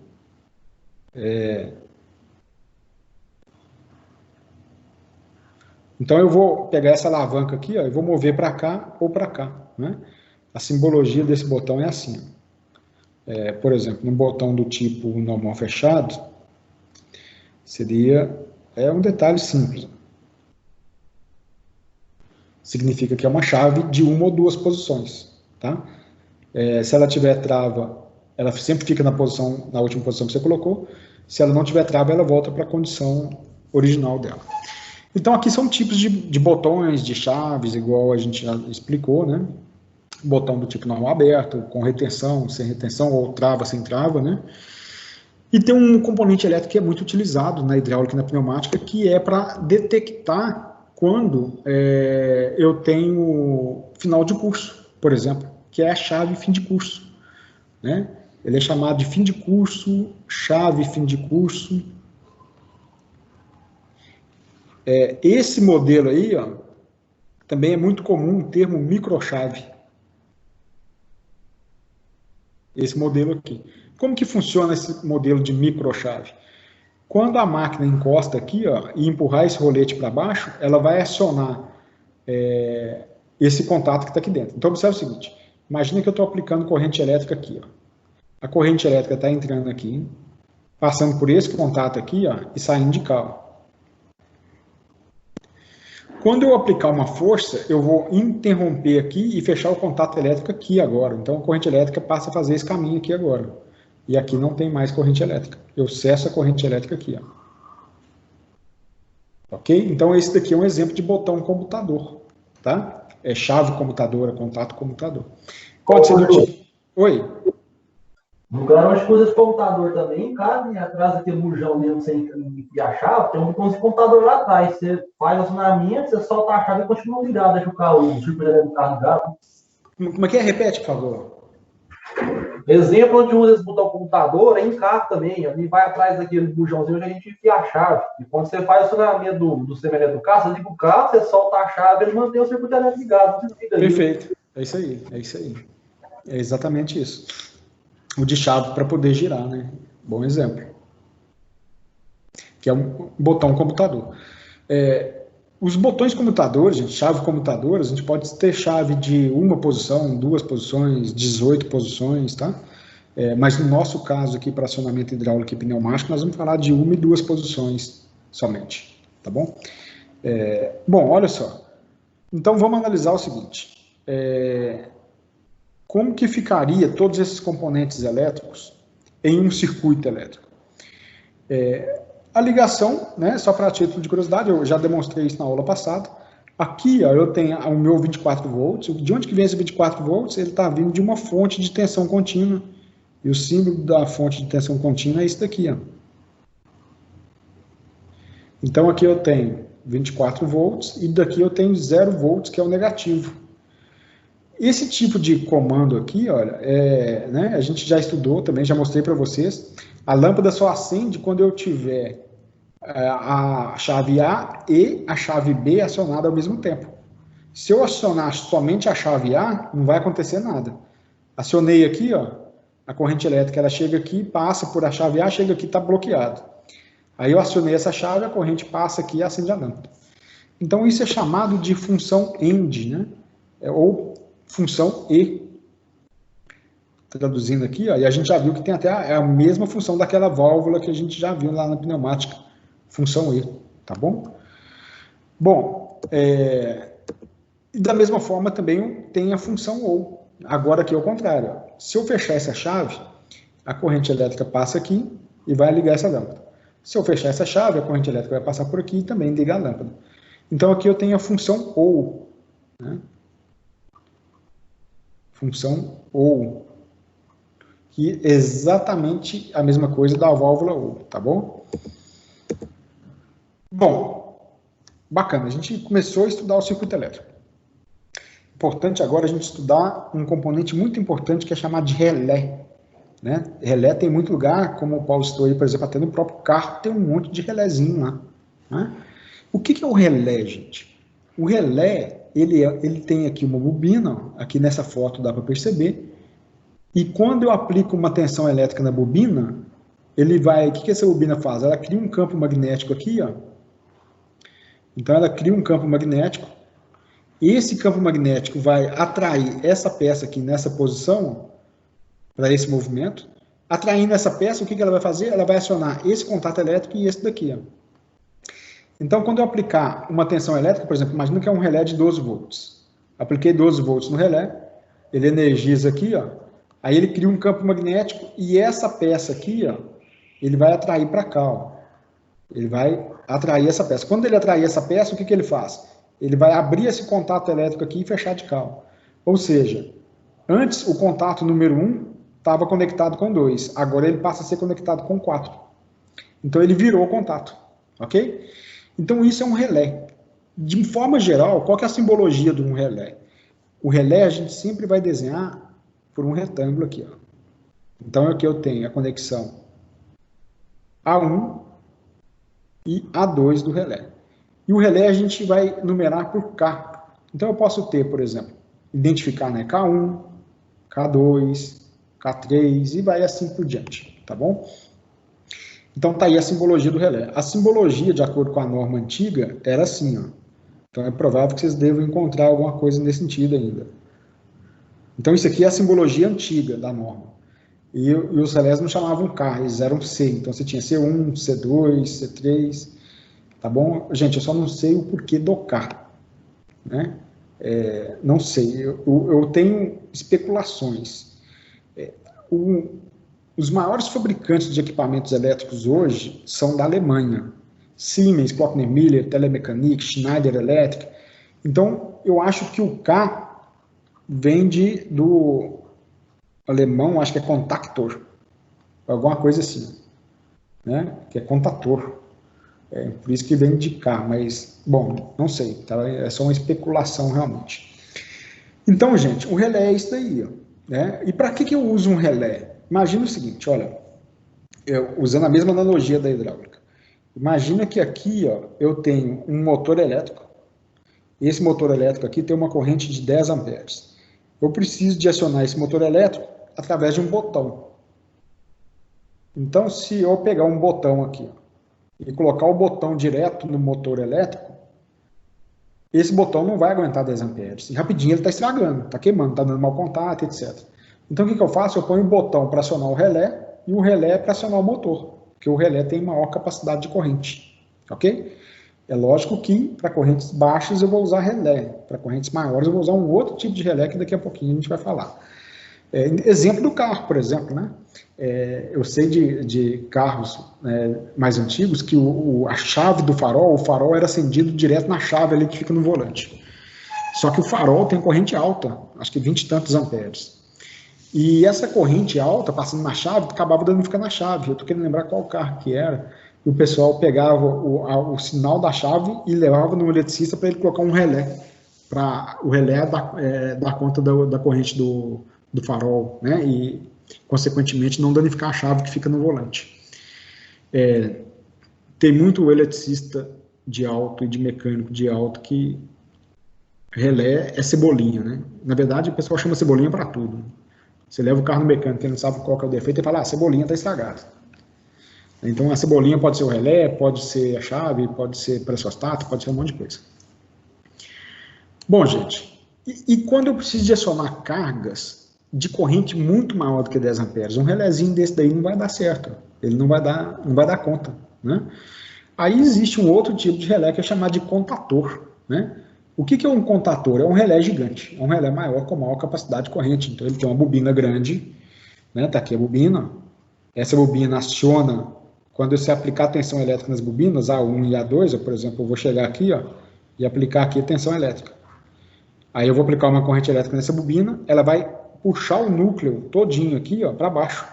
S1: Então eu vou pegar essa alavanca aqui, e vou mover para cá ou para cá, né? A simbologia desse botão é assim. Por exemplo, no botão do tipo normal fechado, seria um detalhe simples. Significa que é uma chave de uma ou duas posições, tá? Se ela tiver trava, ela sempre fica na última posição que você colocou. Se ela não tiver trava, ela volta para a condição original dela. Então, aqui são tipos de botões, de chaves, igual a gente já explicou, né? Botão do tipo normal aberto, com retenção, sem retenção, ou trava, sem trava, né? E tem um componente elétrico que é muito utilizado na hidráulica e na pneumática, que é para detectar quando eu tenho final de curso, por exemplo, que é a chave fim de curso, né? Ele é chamado de fim de curso, chave fim de curso. Esse modelo aí, ó, também é muito comum o termo microchave. Esse modelo aqui. Como que funciona esse modelo de microchave? Quando a máquina encosta aqui, ó, e empurrar esse rolete para baixo, ela vai acionar esse contato que está aqui dentro. Então, observe o seguinte, imagina que eu estou aplicando corrente elétrica aqui. Ó. A corrente elétrica está entrando aqui, passando por esse contato aqui, ó, e saindo de cá. Ó. Quando eu aplicar uma força, eu vou interromper aqui e fechar o contato elétrico aqui agora. Então, a corrente elétrica passa a fazer esse caminho aqui agora. E aqui não tem mais corrente elétrica. Eu cesso a corrente elétrica aqui. Ó. Ok? Então, esse daqui é um exemplo de botão comutador. Tá? É chave comutadora, contato comutador. Pode ser do tipo... Oi?
S2: No garagem que usa esse computador também, cabe atrás daquele bujão mesmo sem enfiar a chave, tem um botão de computador lá atrás. Você faz acionamento, você solta a chave e continua ligado, deixa o carro, o circuito elétrico do carro ligado.
S1: Como é que é? Repete, por favor.
S2: Exemplo onde usa esse botão computador é em carro também. Ali vai atrás daquele bujãozinho onde a gente enfia a chave. E quando você faz o acionamento do sistema elétrico do carro, você liga o carro, você solta a chave e ele mantém o circuito elétrico ligado.
S1: Perfeito. É isso aí, é isso aí. É exatamente isso. O de chave para poder girar, né? Bom exemplo. Que é um botão computador. Os botões comutadores, gente, chave comutadora, a gente pode ter chave de uma posição, 2 posições, 18 posições, tá? Mas no nosso caso aqui, para acionamento hidráulico e pneumático, nós vamos falar de 1 e 2 posições somente, tá bom? Bom, olha só. Então, vamos analisar o seguinte. Como que ficaria todos esses componentes elétricos em um circuito elétrico? A ligação, né, só para título de curiosidade, eu já demonstrei isso na aula passada. Aqui ó, eu tenho o meu 24 volts. De onde que vem esse 24 volts? Ele está vindo de uma fonte de tensão contínua. E o símbolo da fonte de tensão contínua é isso daqui. Ó. Então aqui eu tenho 24 volts e daqui eu tenho 0 volts, que é o negativo. Esse tipo de comando aqui, olha, né, a gente já estudou também, já mostrei para vocês. A lâmpada só acende quando eu tiver a chave A e a chave B acionada ao mesmo tempo. Se eu acionar somente a chave A, não vai acontecer nada. Acionei aqui, ó, a corrente elétrica, ela chega aqui, passa por a chave A, chega aqui, está bloqueado. Aí eu acionei essa chave, a corrente passa aqui e acende a lâmpada. Então isso é chamado de função END, né? Ou função E. Traduzindo aqui, ó, e a gente já viu que tem até a mesma função daquela válvula que a gente já viu lá na pneumática, função E, tá bom? Bom, e da mesma forma também tem a função OU, agora aqui é o contrário. Ó. Se eu fechar essa chave, a corrente elétrica passa aqui e vai ligar essa lâmpada. Se eu fechar essa chave, a corrente elétrica vai passar por aqui e também ligar a lâmpada. Então aqui eu tenho a função OU, né? Função OU. Que é exatamente a mesma coisa da válvula OU, tá bom? Bom, bacana, a gente começou a estudar o circuito elétrico. Importante agora a gente estudar um componente muito importante que é chamado de relé. Né? Relé tem muito lugar, como o Paulo citou aí, por exemplo, até no próprio carro tem um monte de relézinho lá. Né? O que é o relé, gente? O relé, ele tem aqui uma bobina, aqui nessa foto dá para perceber, e quando eu aplico uma tensão elétrica na bobina, ele vai, o que essa bobina faz? Ela cria um campo magnético aqui, ó. Então ela cria um campo magnético, e esse campo magnético vai atrair essa peça aqui nessa posição, para esse movimento. Atraindo essa peça, o que ela vai fazer? Ela vai acionar esse contato elétrico e esse daqui, ó. Então, quando eu aplicar uma tensão elétrica, por exemplo, imagina que é um relé de 12 volts. Apliquei 12 volts no relé, ele energiza aqui, ó. Aí ele cria um campo magnético e essa peça aqui, ó, ele vai atrair para cá, ó. Ele vai atrair essa peça. Quando ele atrair essa peça, o que ele faz? Ele vai abrir esse contato elétrico aqui e fechar de cal. Ou seja, antes o contato número 1 estava conectado com 2, agora ele passa a ser conectado com 4. Então ele virou o contato, ok? Então isso é um relé. De forma geral, qual que é a simbologia de um relé? O relé a gente sempre vai desenhar por um retângulo aqui, ó. Então aqui eu tenho a conexão A1 e A2 do relé. E o relé a gente vai numerar por K. Então eu posso ter, por exemplo, identificar, né, K1, K2, K3 e vai assim por diante, tá bom? Então tá aí a simbologia do relé. A simbologia, de acordo com a norma antiga, era assim, ó. Então é provável que vocês devam encontrar alguma coisa nesse sentido ainda. Então isso aqui é a simbologia antiga da norma. E os relés não chamavam K, eles eram C. Então você tinha C1, C2, C3, tá bom? Gente, eu só não sei o porquê do K, né? Não sei, eu tenho especulações. Os maiores fabricantes de equipamentos elétricos hoje são da Alemanha. Siemens, Klöckner Miller, Telemecanique, Schneider Electric. Então, eu acho que o K vem do alemão, acho que é Kontaktor, alguma coisa assim, né? Que é contator. Por isso que vem de K, mas, bom, não sei, tá? É só uma especulação realmente. Então, gente, o relé é isso daí, ó, né? E para que eu uso um relé? Imagina o seguinte, olha, usando a mesma analogia da hidráulica. Imagina que aqui, ó, eu tenho um motor elétrico. Esse motor elétrico aqui tem uma corrente de 10 amperes. Eu preciso de acionar esse motor elétrico através de um botão. Então, se eu pegar um botão aqui, ó, e colocar o botão direto no motor elétrico, esse botão não vai aguentar 10 amperes. E rapidinho ele está estragando, está queimando, está dando mau contato, etc. Então, o que eu faço? Eu ponho o botão para acionar o relé e o relé para acionar o motor, porque o relé tem maior capacidade de corrente, ok? É lógico que para correntes baixas eu vou usar relé, para correntes maiores eu vou usar um outro tipo de relé que daqui a pouquinho a gente vai falar. Exemplo do carro, por exemplo, né? Eu sei de carros mais antigos que a chave do farol, o farol era acendido direto na chave ali que fica no volante. Só que o farol tem corrente alta, acho que 20 e tantos amperes. E essa corrente alta, passando na chave, acabava danificando a chave. Eu estou querendo lembrar qual carro que era. E o pessoal pegava o sinal da chave e levava no eletricista para ele colocar um relé, para o relé dar conta da corrente do farol, né? E, consequentemente, não danificar a chave que fica no volante. Tem muito eletricista de auto e de mecânico de auto que relé é cebolinha, né? Na verdade, o pessoal chama cebolinha para tudo. Você leva o carro no mecânico, ele não sabe qual que é o defeito, e fala, a cebolinha está estragada. Então, a cebolinha pode ser o relé, pode ser a chave, pode ser pressostato, pode ser um monte de coisa. Bom, gente, e quando eu preciso de acionar cargas de corrente muito maior do que 10 amperes, um relézinho desse daí não vai dar certo, ele não vai dar conta, né? Aí existe um outro tipo de relé que é chamado de contator, né? O que é um contator? É um relé gigante, é um relé maior com maior capacidade de corrente, então ele tem uma bobina grande, né? Tá aqui a bobina, essa bobina aciona, quando você aplicar a tensão elétrica nas bobinas, A1 e A2, por exemplo, eu vou chegar aqui, ó, e aplicar aqui a tensão elétrica. Aí eu vou aplicar uma corrente elétrica nessa bobina, ela vai puxar o núcleo todinho aqui, ó, para baixo.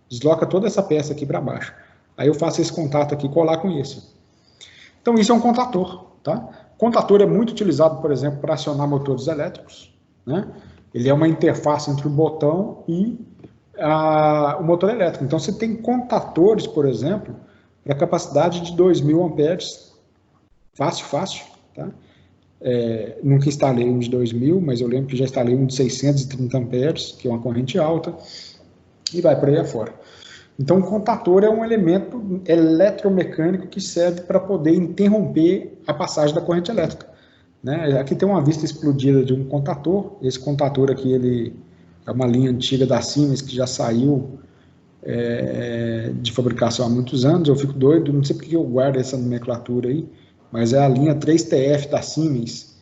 S1: Desloca toda essa peça aqui para baixo. Aí eu faço esse contato aqui, colar com isso. Então isso é um contator, tá? Contator é muito utilizado, por exemplo, para acionar motores elétricos, né? Ele é uma interface entre o botão e o motor elétrico. Então você tem contatores, por exemplo, para capacidade de 2.000 amperes, fácil, tá? Nunca instalei um de 2.000, mas eu lembro que já instalei um de 630 amperes, que é uma corrente alta, e vai por aí afora. Então, o contator é um elemento eletromecânico que serve para poder interromper a passagem da corrente elétrica, né? Aqui tem uma vista explodida de um contator. Esse contator aqui, ele é uma linha antiga da Siemens que já saiu de fabricação há muitos anos. Eu fico doido, não sei porque eu guardo essa nomenclatura aí, mas é a linha 3TF da Siemens.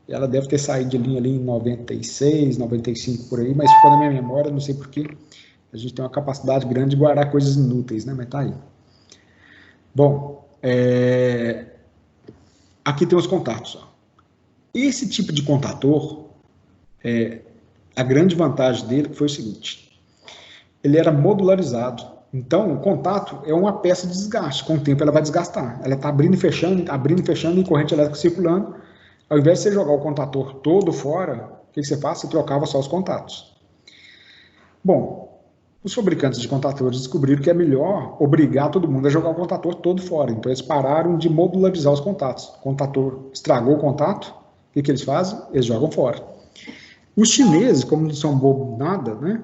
S1: Ela deve ter saído de linha ali em 96, 95 por aí, mas ficou na minha memória, não sei porquê. A gente tem uma capacidade grande de guardar coisas inúteis, né? Mas tá aí. Bom, aqui tem os contatos. Ó. Esse tipo de contator, a grande vantagem dele foi o seguinte, ele era modularizado. Então, o contato é uma peça de desgaste. Com o tempo, ela vai desgastar. Ela está abrindo e fechando e corrente elétrica circulando. Ao invés de você jogar o contator todo fora, o que você faz? Você trocava só os contatos. Bom, os fabricantes de contatores descobriram que é melhor obrigar todo mundo a jogar o contator todo fora. Então, eles pararam de modularizar os contatos. O contator estragou o contato, o que eles fazem? Eles jogam fora. Os chineses, como não são bobos nada, né?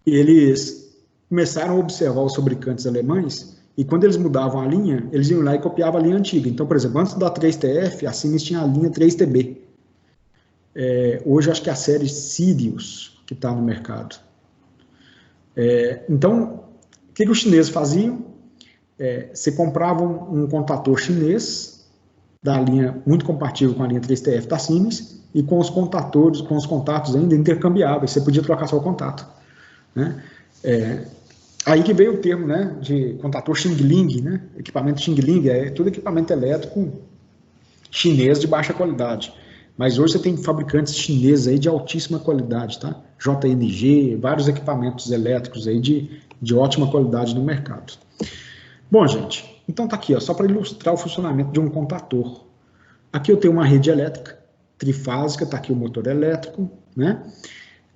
S1: Eles começaram a observar os fabricantes alemães e quando eles mudavam a linha, eles iam lá e copiavam a linha antiga. Então, por exemplo, antes da 3TF, a Siemens tinha a linha 3TB. Hoje, acho que é a série Sirius que está no mercado. Então, o que os chineses faziam? Você comprava um contator chinês da linha muito compatível com a linha 3TF da Siemens e com os contatos ainda intercambiáveis. Você podia trocar só o contato. Né? Aí que veio o termo, né, de contator Xingling, né? Equipamento Xingling, todo equipamento elétrico chinês de baixa qualidade. Mas hoje você tem fabricantes chineses aí de altíssima qualidade, tá? JNG, vários equipamentos elétricos aí de ótima qualidade no mercado. Bom, gente, então tá aqui, ó, só para ilustrar o funcionamento de um contator. Aqui eu tenho uma rede elétrica trifásica, tá aqui o motor elétrico, né?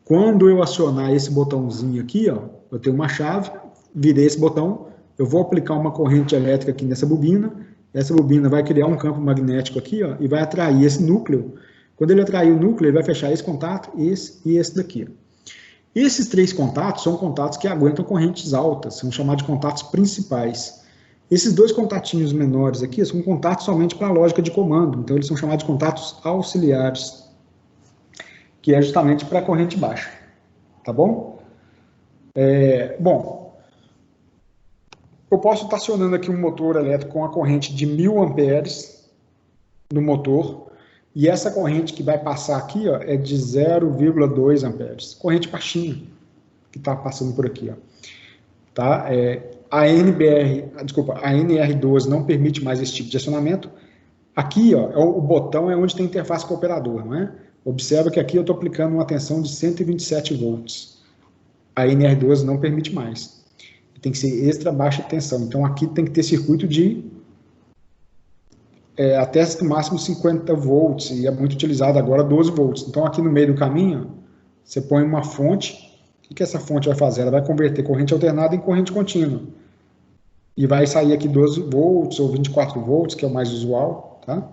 S1: Quando eu acionar esse botãozinho aqui, ó, eu tenho uma chave, virei esse botão, eu vou aplicar uma corrente elétrica aqui nessa bobina, essa bobina vai criar um campo magnético aqui, ó, e vai atrair esse núcleo. Quando ele atrair o núcleo, ele vai fechar esse contato, esse e esse daqui. Esses 3 contatos são contatos que aguentam correntes altas, são chamados de contatos principais. Esses 2 contatinhos menores aqui são contatos somente para a lógica de comando, então eles são chamados de contatos auxiliares, que é justamente para a corrente baixa, tá bom? Bom, eu posso estar acionando aqui um motor elétrico com a corrente de 1000 amperes no motor, e essa corrente que vai passar aqui, ó, é de 0,2 amperes, corrente baixinha, que está passando por aqui, ó. Tá? A NR12 não permite mais esse tipo de acionamento. Aqui, ó, o botão é onde tem interface com o operador, não é? Observa que aqui eu estou aplicando uma tensão de 127 volts. A NR12 não permite mais. Tem que ser extra baixa tensão. Então, aqui tem que ter circuito de até no máximo 50 volts, e é muito utilizado agora 12 volts. Então, aqui no meio do caminho, você põe uma fonte. O que essa fonte vai fazer? Ela vai converter corrente alternada em corrente contínua. E vai sair aqui 12 volts ou 24 volts, que é o mais usual, tá?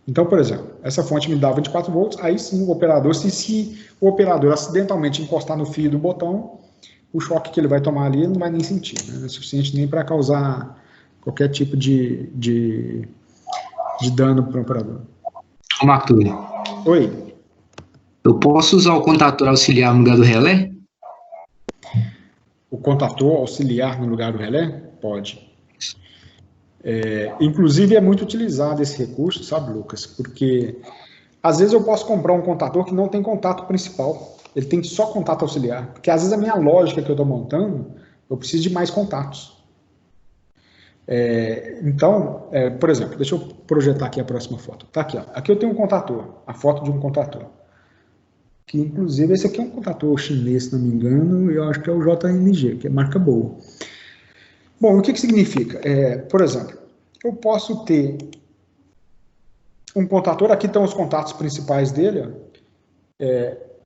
S1: Então, por exemplo, essa fonte me dá 24 volts, aí sim o operador, se o operador acidentalmente encostar no fio do botão, o choque que ele vai tomar ali ele não vai nem sentir, né? Não é suficiente nem para causar qualquer tipo de dano para o operador.
S3: Ô, Marco Túlio.
S1: Oi.
S3: Eu posso usar o contator auxiliar no lugar do relé?
S1: O contator auxiliar no lugar do relé? Pode. Inclusive é muito utilizado esse recurso, sabe, Lucas? Porque às vezes eu posso comprar um contator que não tem contato principal, ele tem só contato auxiliar, porque às vezes a minha lógica que eu estou montando, eu preciso de mais contatos. Então, por exemplo, deixa eu projetar aqui a próxima foto. Tá aqui, ó. Aqui eu tenho um contator, a foto de um contator. Que inclusive esse aqui é um contator chinês, se não me engano, eu acho que é o JNG, que é marca boa. Bom, o que significa? Por exemplo, eu posso ter um contator, aqui estão os contatos principais dele,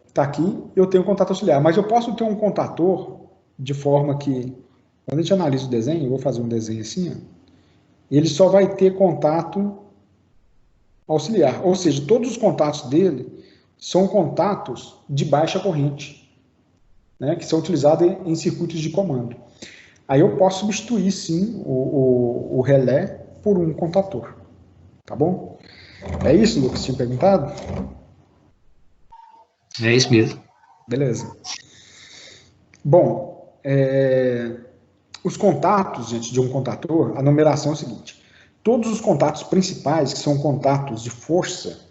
S1: está aqui, eu tenho um contato auxiliar, mas eu posso ter um contator de forma que, quando a gente analisa o desenho, eu vou fazer um desenho assim, ó, ele só vai ter contato auxiliar, ou seja, todos os contatos dele são contatos de baixa corrente, né, que são utilizados em circuitos de comando. Aí eu posso substituir, sim, o relé por um contator. Tá bom? É isso, Lucas? Tinha perguntado?
S3: É isso mesmo.
S1: Beleza. Bom, os contatos, gente, de um contator, a numeração é o seguinte. Todos os contatos principais, que são contatos de força,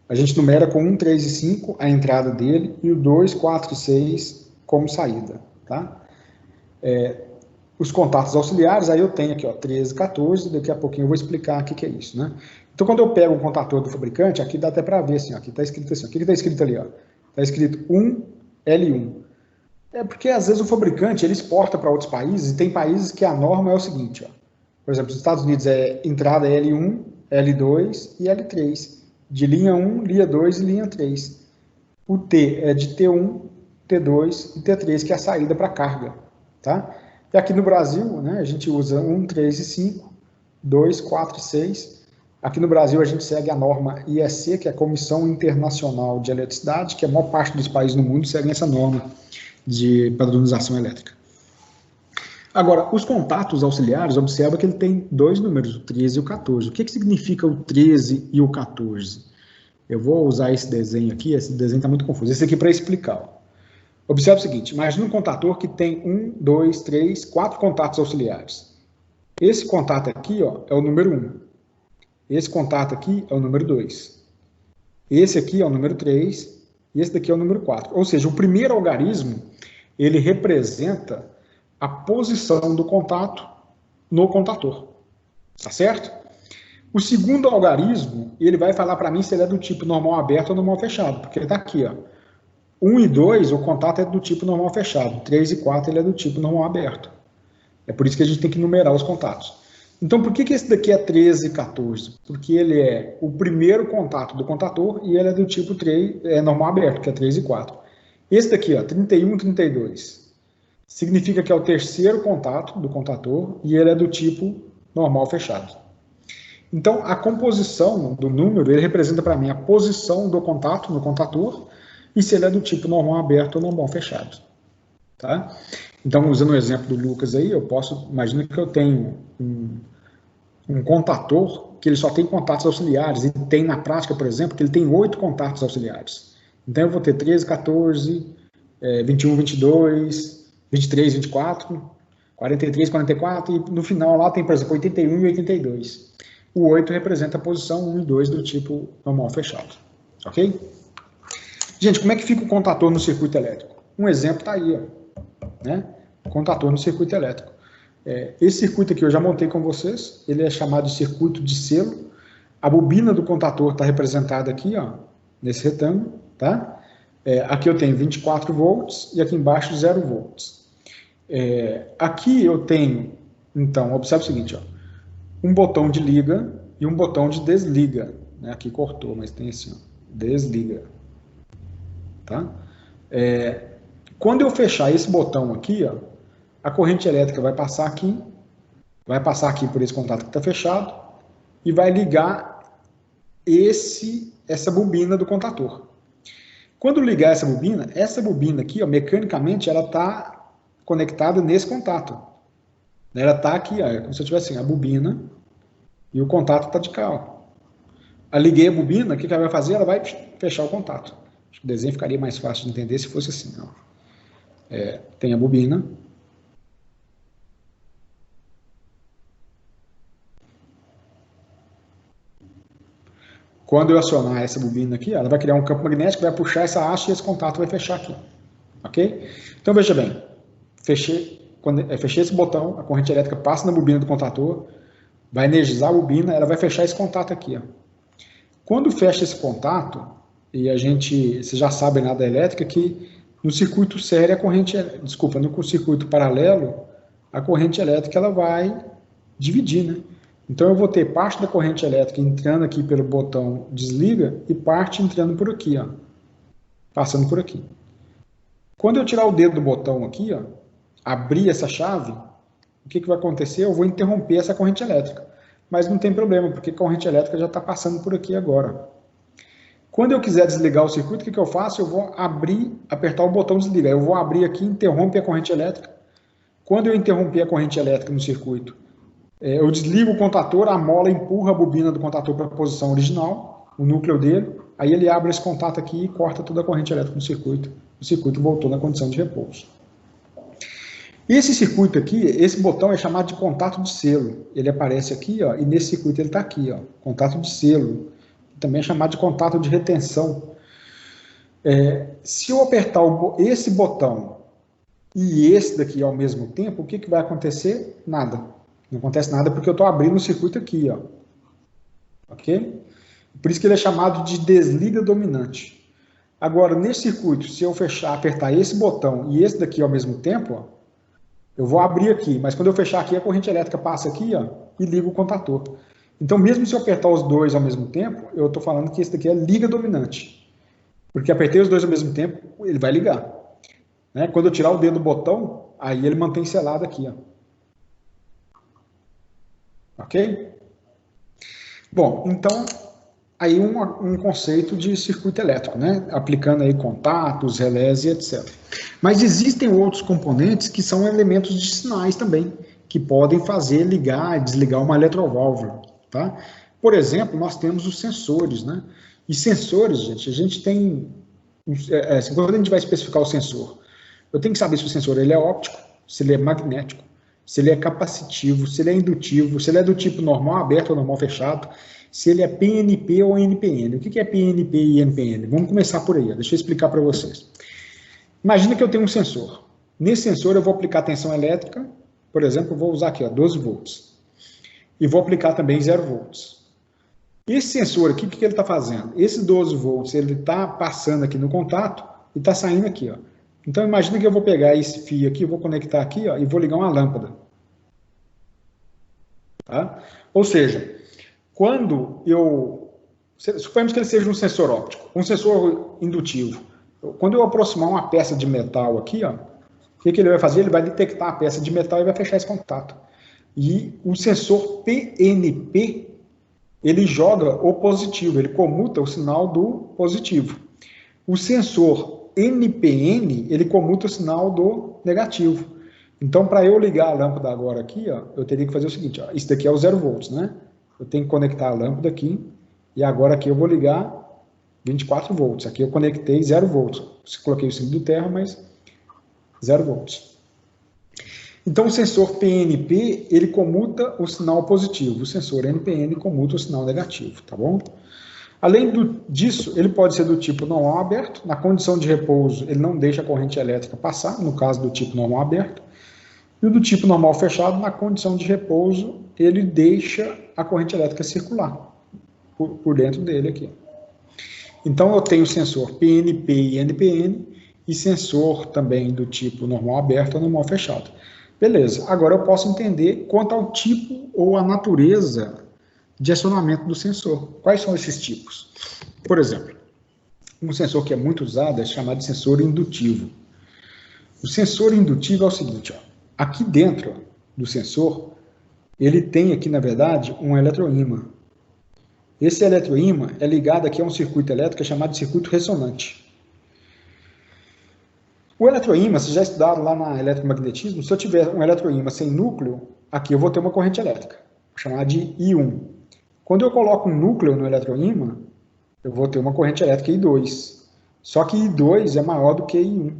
S1: a gente numera com 1, 3 e 5 a entrada dele e o 2, 4 e 6 como saída. Tá? os contatos auxiliares, aí eu tenho aqui, ó, 13, 14, daqui a pouquinho eu vou explicar o que é isso, né? Então, quando eu pego o contator do fabricante, aqui dá até para ver, assim, ó, aqui está escrito assim, ó, o que está escrito ali, ó? Está escrito 1L1. É porque, às vezes, o fabricante, ele exporta para outros países, e tem países que a norma é o seguinte, ó, por exemplo, os Estados Unidos entrada é L1, L2 e L3, de linha 1, linha 2 e linha 3. O T é de T1, T2 e T3, que é a saída para carga, tá? E aqui no Brasil, né, a gente usa 1, 3 e 5, 2, 4 e 6. Aqui no Brasil a gente segue a norma IEC, que é a Comissão Internacional de Eletricidade, que a maior parte dos países no mundo seguem essa norma de padronização elétrica. Agora, os contatos auxiliares, observa que ele tem dois números, o 13 e o 14. O que significa o 13 e o 14? Eu vou usar esse desenho aqui, esse desenho está muito confuso. Esse aqui para explicar. Observe o seguinte, imagine um contator que tem 1, 2, 3, 4 contatos auxiliares. Esse contato aqui, ó, é o número 1. Esse contato aqui é o número 2. Esse aqui é o número 3 e esse daqui é o número 4. Ou seja, o primeiro algarismo, ele representa a posição do contato no contator. Tá certo? O segundo algarismo, ele vai falar para mim se ele é do tipo normal aberto ou normal fechado, porque ele está aqui, ó. 1 e 2, o contato é do tipo normal fechado. 3 e 4, ele é do tipo normal aberto. É por isso que a gente tem que numerar os contatos. Então, por que esse daqui é 13 e 14? Porque ele é o primeiro contato do contator e ele é do tipo 3, normal aberto, que é 3 e 4. Esse daqui, ó, 31 e 32, significa que é o terceiro contato do contator e ele é do tipo normal fechado. Então, a composição do número, ele representa para mim a posição do contato no contator e se ele é do tipo normal aberto ou normal fechado. Tá? Então, usando o exemplo do Lucas aí, eu posso, imagina que eu tenho um contator que ele só tem contatos auxiliares, e tem na prática, por exemplo, que ele tem 8 contatos auxiliares. Então, eu vou ter 13, 14, 21, 22, 23, 24, 43, 44, e no final lá tem, por exemplo, 81 e 82. O 8 representa a posição 1 e 2 do tipo normal fechado. Ok? Gente, como é que fica o contator no circuito elétrico? Um exemplo está aí, ó. Né? Contator no circuito elétrico. Esse circuito aqui eu já montei com vocês, ele é chamado de circuito de selo. A bobina do contator está representada aqui, ó, nesse retângulo, tá? Aqui eu tenho 24 volts e aqui embaixo 0 volts. Aqui eu tenho, então, observe o seguinte, ó, um botão de liga e um botão de desliga. Né? Aqui cortou, mas tem assim, ó, desliga. Tá? Quando eu fechar esse botão aqui, ó, a corrente elétrica vai passar aqui por esse contato que está fechado e vai ligar essa bobina do contator. Quando ligar essa bobina aqui, ó, mecanicamente, ela está conectada nesse contato. Ela está aqui, ó, é como se eu tivesse assim, a bobina e o contato está de cá. Ó. Eu liguei a bobina, o que ela vai fazer? Ela vai fechar o contato. Acho que o desenho ficaria mais fácil de entender se fosse assim. Ó. Tem a bobina. Quando eu acionar essa bobina aqui, ela vai criar um campo magnético, vai puxar essa haste e esse contato vai fechar aqui. Ok? Então, veja bem. Quando eu fechei esse botão, a corrente elétrica passa na bobina do contator, vai energizar a bobina, ela vai fechar esse contato aqui. Ó. Quando fecha esse contato, e você já sabe nada da elétrica, que no circuito sério, no circuito paralelo, a corrente elétrica ela vai dividir, né? Então eu vou ter parte da corrente elétrica entrando aqui pelo botão desliga e parte entrando por aqui, ó, passando por aqui. Quando eu tirar o dedo do botão aqui, ó, abrir essa chave, o que vai acontecer? Eu vou interromper essa corrente elétrica. Mas não tem problema, porque a corrente elétrica já está passando por aqui agora. Quando eu quiser desligar o circuito, o que eu faço? Eu vou apertar o botão desligar. Eu vou abrir aqui, interrompe a corrente elétrica. Quando eu interromper a corrente elétrica no circuito, eu desligo o contator, a mola empurra a bobina do contator para a posição original, o núcleo dele, aí ele abre esse contato aqui e corta toda a corrente elétrica no circuito. O circuito voltou na condição de repouso. Esse circuito aqui, esse botão é chamado de contato de selo. Ele aparece aqui, ó, e nesse circuito ele está aqui, ó, contato de selo. Também é chamado de contato de retenção. Se eu apertar esse botão e esse daqui ao mesmo tempo, o que vai acontecer? Nada. Não acontece nada porque eu estou abrindo o circuito aqui, ó. Ok? Por isso que ele é chamado de desliga dominante. Agora, nesse circuito, se eu apertar esse botão e esse daqui ao mesmo tempo, ó, eu vou abrir aqui, mas quando eu fechar aqui, a corrente elétrica passa aqui, ó, e liga o contator. Então, mesmo se eu apertar os dois ao mesmo tempo, eu estou falando que esse daqui é liga dominante. Porque apertei os dois ao mesmo tempo, ele vai ligar. Né? Quando eu tirar o dedo do botão, aí ele mantém selado aqui, ó. Ok? Bom, então, aí um conceito de circuito elétrico, né? Aplicando aí contatos, relés e etc. Mas existem outros componentes que são elementos de sinais também, que podem fazer ligar e desligar uma eletroválvula, tá? Por exemplo, nós temos os sensores, né? E sensores, gente, a gente tem... quando a gente vai especificar o sensor, eu tenho que saber se o sensor ele é óptico, se ele é magnético, se ele é capacitivo, se ele é indutivo, se ele é do tipo normal aberto ou normal fechado, se ele é PNP ou NPN. O que é PNP e NPN? Vamos começar por aí, deixa eu explicar para vocês. Imagina que eu tenho um sensor. Nesse sensor eu vou aplicar tensão elétrica, por exemplo, eu vou usar aqui, ó, 12 volts. E vou aplicar também 0 volts. Esse sensor aqui, o que ele está fazendo? Esse 12 volts, ele está passando aqui no contato e está saindo aqui, ó. Então, imagina que eu vou pegar esse fio aqui, vou conectar aqui, ó, e vou ligar uma lâmpada. Tá? Ou seja, quando eu... Suponhamos que ele seja um sensor óptico, um sensor indutivo. Quando eu aproximar uma peça de metal aqui, ó, o que ele vai fazer? Ele vai detectar a peça de metal e vai fechar esse contato. E o sensor PNP, ele joga o positivo, ele comuta o sinal do positivo. O sensor NPN, ele comuta o sinal do negativo. Então, para eu ligar a lâmpada agora aqui, ó, eu teria que fazer o seguinte, ó, isso daqui é o 0 volts, né? Eu tenho que conectar a lâmpada aqui, e agora aqui eu vou ligar 24 volts. Aqui eu conectei 0 volts. Coloquei o símbolo do terra, mas 0 volts. Então, o sensor PNP, ele comuta o sinal positivo. O sensor NPN comuta o sinal negativo, tá bom? Além disso, ele pode ser do tipo normal aberto. Na condição de repouso, ele não deixa a corrente elétrica passar, no caso do tipo normal aberto. E o do tipo normal fechado, na condição de repouso, ele deixa a corrente elétrica circular por dentro dele aqui. Então, eu tenho sensor PNP e NPN e sensor também do tipo normal aberto ou normal fechado. Beleza, agora eu posso entender quanto ao tipo ou a natureza de acionamento do sensor. Quais são esses tipos? Por exemplo, um sensor que é muito usado é chamado de sensor indutivo. O sensor indutivo é o seguinte, ó, aqui dentro do sensor, ele tem aqui, na verdade, um eletroímã. Esse eletroímã é ligado aqui a um circuito elétrico chamado de circuito ressonante. O eletroímã, vocês já estudaram lá na eletromagnetismo, se eu tiver um eletroímã sem núcleo, aqui eu vou ter uma corrente elétrica, chamada de I1. Quando eu coloco um núcleo no eletroímã, eu vou ter uma corrente elétrica I2. Só que I2 é maior do que I1.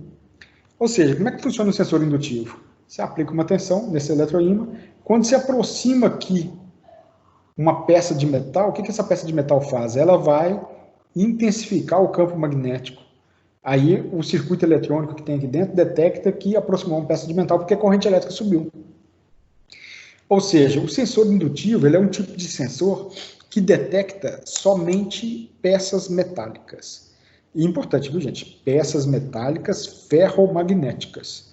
S1: Ou seja, como é que funciona o sensor indutivo? Você aplica uma tensão nesse eletroímã, quando se aproxima aqui uma peça de metal, o que essa peça de metal faz? Ela vai intensificar o campo magnético. Aí o circuito eletrônico que tem aqui dentro detecta que aproximou uma peça de metal porque a corrente elétrica subiu. Ou seja, o sensor indutivo ele é um tipo de sensor que detecta somente peças metálicas. E importante, viu, gente? Peças metálicas ferromagnéticas.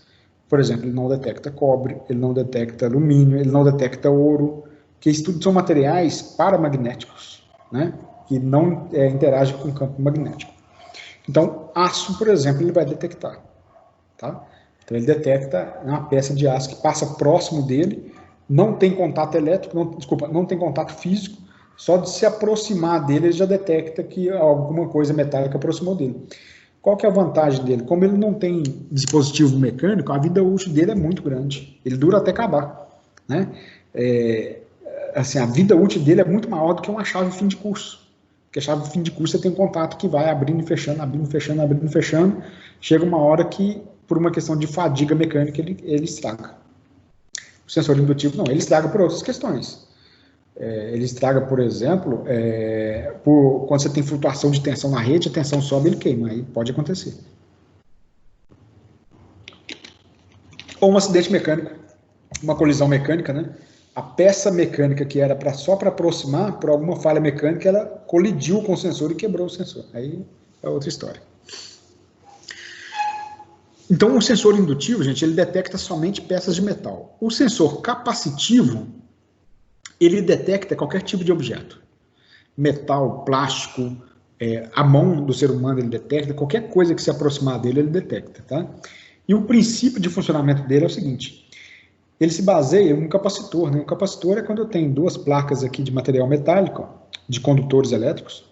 S1: Por exemplo, ele não detecta cobre, ele não detecta alumínio, ele não detecta ouro, que isso tudo são materiais paramagnéticos, né? Que não interagem com o campo magnético. Então, aço, por exemplo, ele vai detectar. Tá? Então, ele detecta uma peça de aço que passa próximo dele, não tem contato elétrico, não tem contato físico, só de se aproximar dele, ele já detecta que alguma coisa metálica aproximou dele. Qual que é a vantagem dele? Como ele não tem dispositivo mecânico, a vida útil dele é muito grande. Ele dura até acabar. Né? Assim, a vida útil dele é muito maior do que uma chave fim de curso. Porque a chave fim de curso você tem um contato que vai abrindo e fechando, abrindo e fechando, abrindo e fechando. Chega uma hora que, por uma questão de fadiga mecânica, ele estraga. O sensor indutivo não, ele estraga por outras questões. Ele estraga, por exemplo, quando você tem flutuação de tensão na rede, a tensão sobe e ele queima, aí pode acontecer. Ou um acidente mecânico, uma colisão mecânica, né? A peça mecânica que era só para aproximar, por alguma falha mecânica, ela colidiu com o sensor e quebrou o sensor. Aí é outra história. Então, o sensor indutivo, gente, ele detecta somente peças de metal. O sensor capacitivo, ele detecta qualquer tipo de objeto. Metal, plástico, a mão do ser humano ele detecta, qualquer coisa que se aproximar dele, ele detecta, tá? E o princípio de funcionamento dele é o seguinte: ele se baseia em um capacitor, né? Um capacitor é quando eu tenho duas placas aqui de material metálico, de condutores elétricos,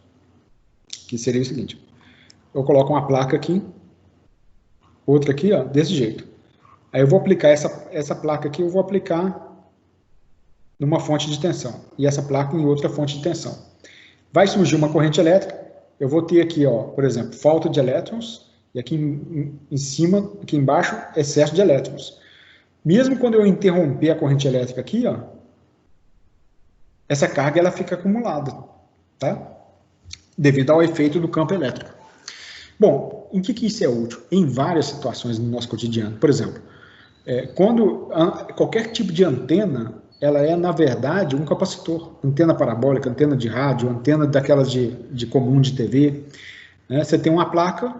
S1: que seria o seguinte: eu coloco uma placa aqui, outra aqui, ó, desse jeito. Aí eu vou aplicar essa placa aqui, eu vou aplicar numa fonte de tensão, e essa placa em outra fonte de tensão. Vai surgir uma corrente elétrica, eu vou ter aqui, ó, por exemplo, falta de elétrons, e aqui em cima, aqui embaixo, excesso de elétrons. Mesmo quando eu interromper a corrente elétrica aqui, ó, essa carga ela fica acumulada, tá? Devido ao efeito do campo elétrico. Bom, em que isso é útil? Em várias situações no nosso cotidiano. Por exemplo, quando qualquer tipo de antena, ela é, na verdade, um capacitor. Antena parabólica, antena de rádio, antena daquelas de comum de TV. Né? Você tem uma placa,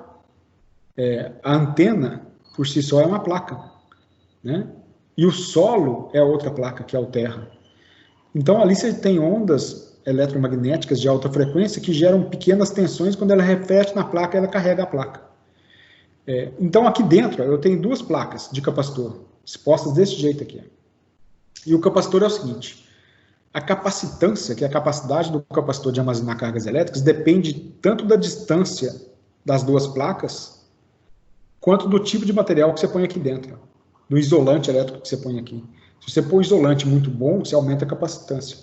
S1: a antena, por si só, é uma placa. Né? E o solo é outra placa, que é o terra. Então, ali você tem ondas eletromagnéticas de alta frequência que geram pequenas tensões. Quando ela reflete na placa, ela carrega a placa. Então, aqui dentro, eu tenho duas placas de capacitor, expostas desse jeito aqui. E o capacitor é o seguinte: a capacitância, que é a capacidade do capacitor de armazenar cargas elétricas, depende tanto da distância das duas placas, quanto do tipo de material que você põe aqui dentro, do isolante elétrico que você põe aqui. Se você pôr um isolante muito bom, você aumenta a capacitância.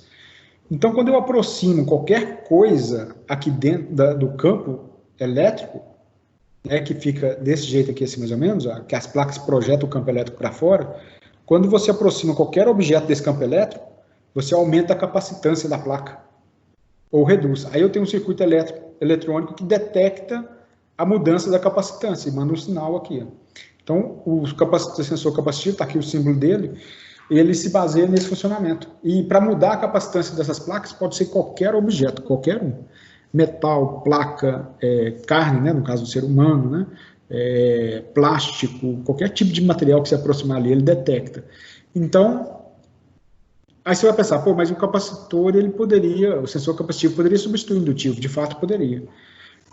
S1: Então, quando eu aproximo qualquer coisa aqui dentro do campo elétrico, que fica desse jeito aqui, assim, mais ou menos, ó, que as placas projetam o campo elétrico para fora, quando você aproxima qualquer objeto desse campo elétrico, você aumenta a capacitância da placa, ou reduz. Aí eu tenho um circuito eletrônico que detecta a mudança da capacitância e manda um sinal aqui. Ó. Então, o sensor capacitivo, está aqui o símbolo dele, ele se baseia nesse funcionamento. E para mudar a capacitância dessas placas, pode ser qualquer objeto, qualquer um. Metal, placa, carne, né, no caso do ser humano, né, plástico, qualquer tipo de material que se aproximar ali, ele detecta. Então, aí você vai pensar, pô, mas o capacitor, o sensor capacitivo poderia substituir o indutivo, de fato poderia.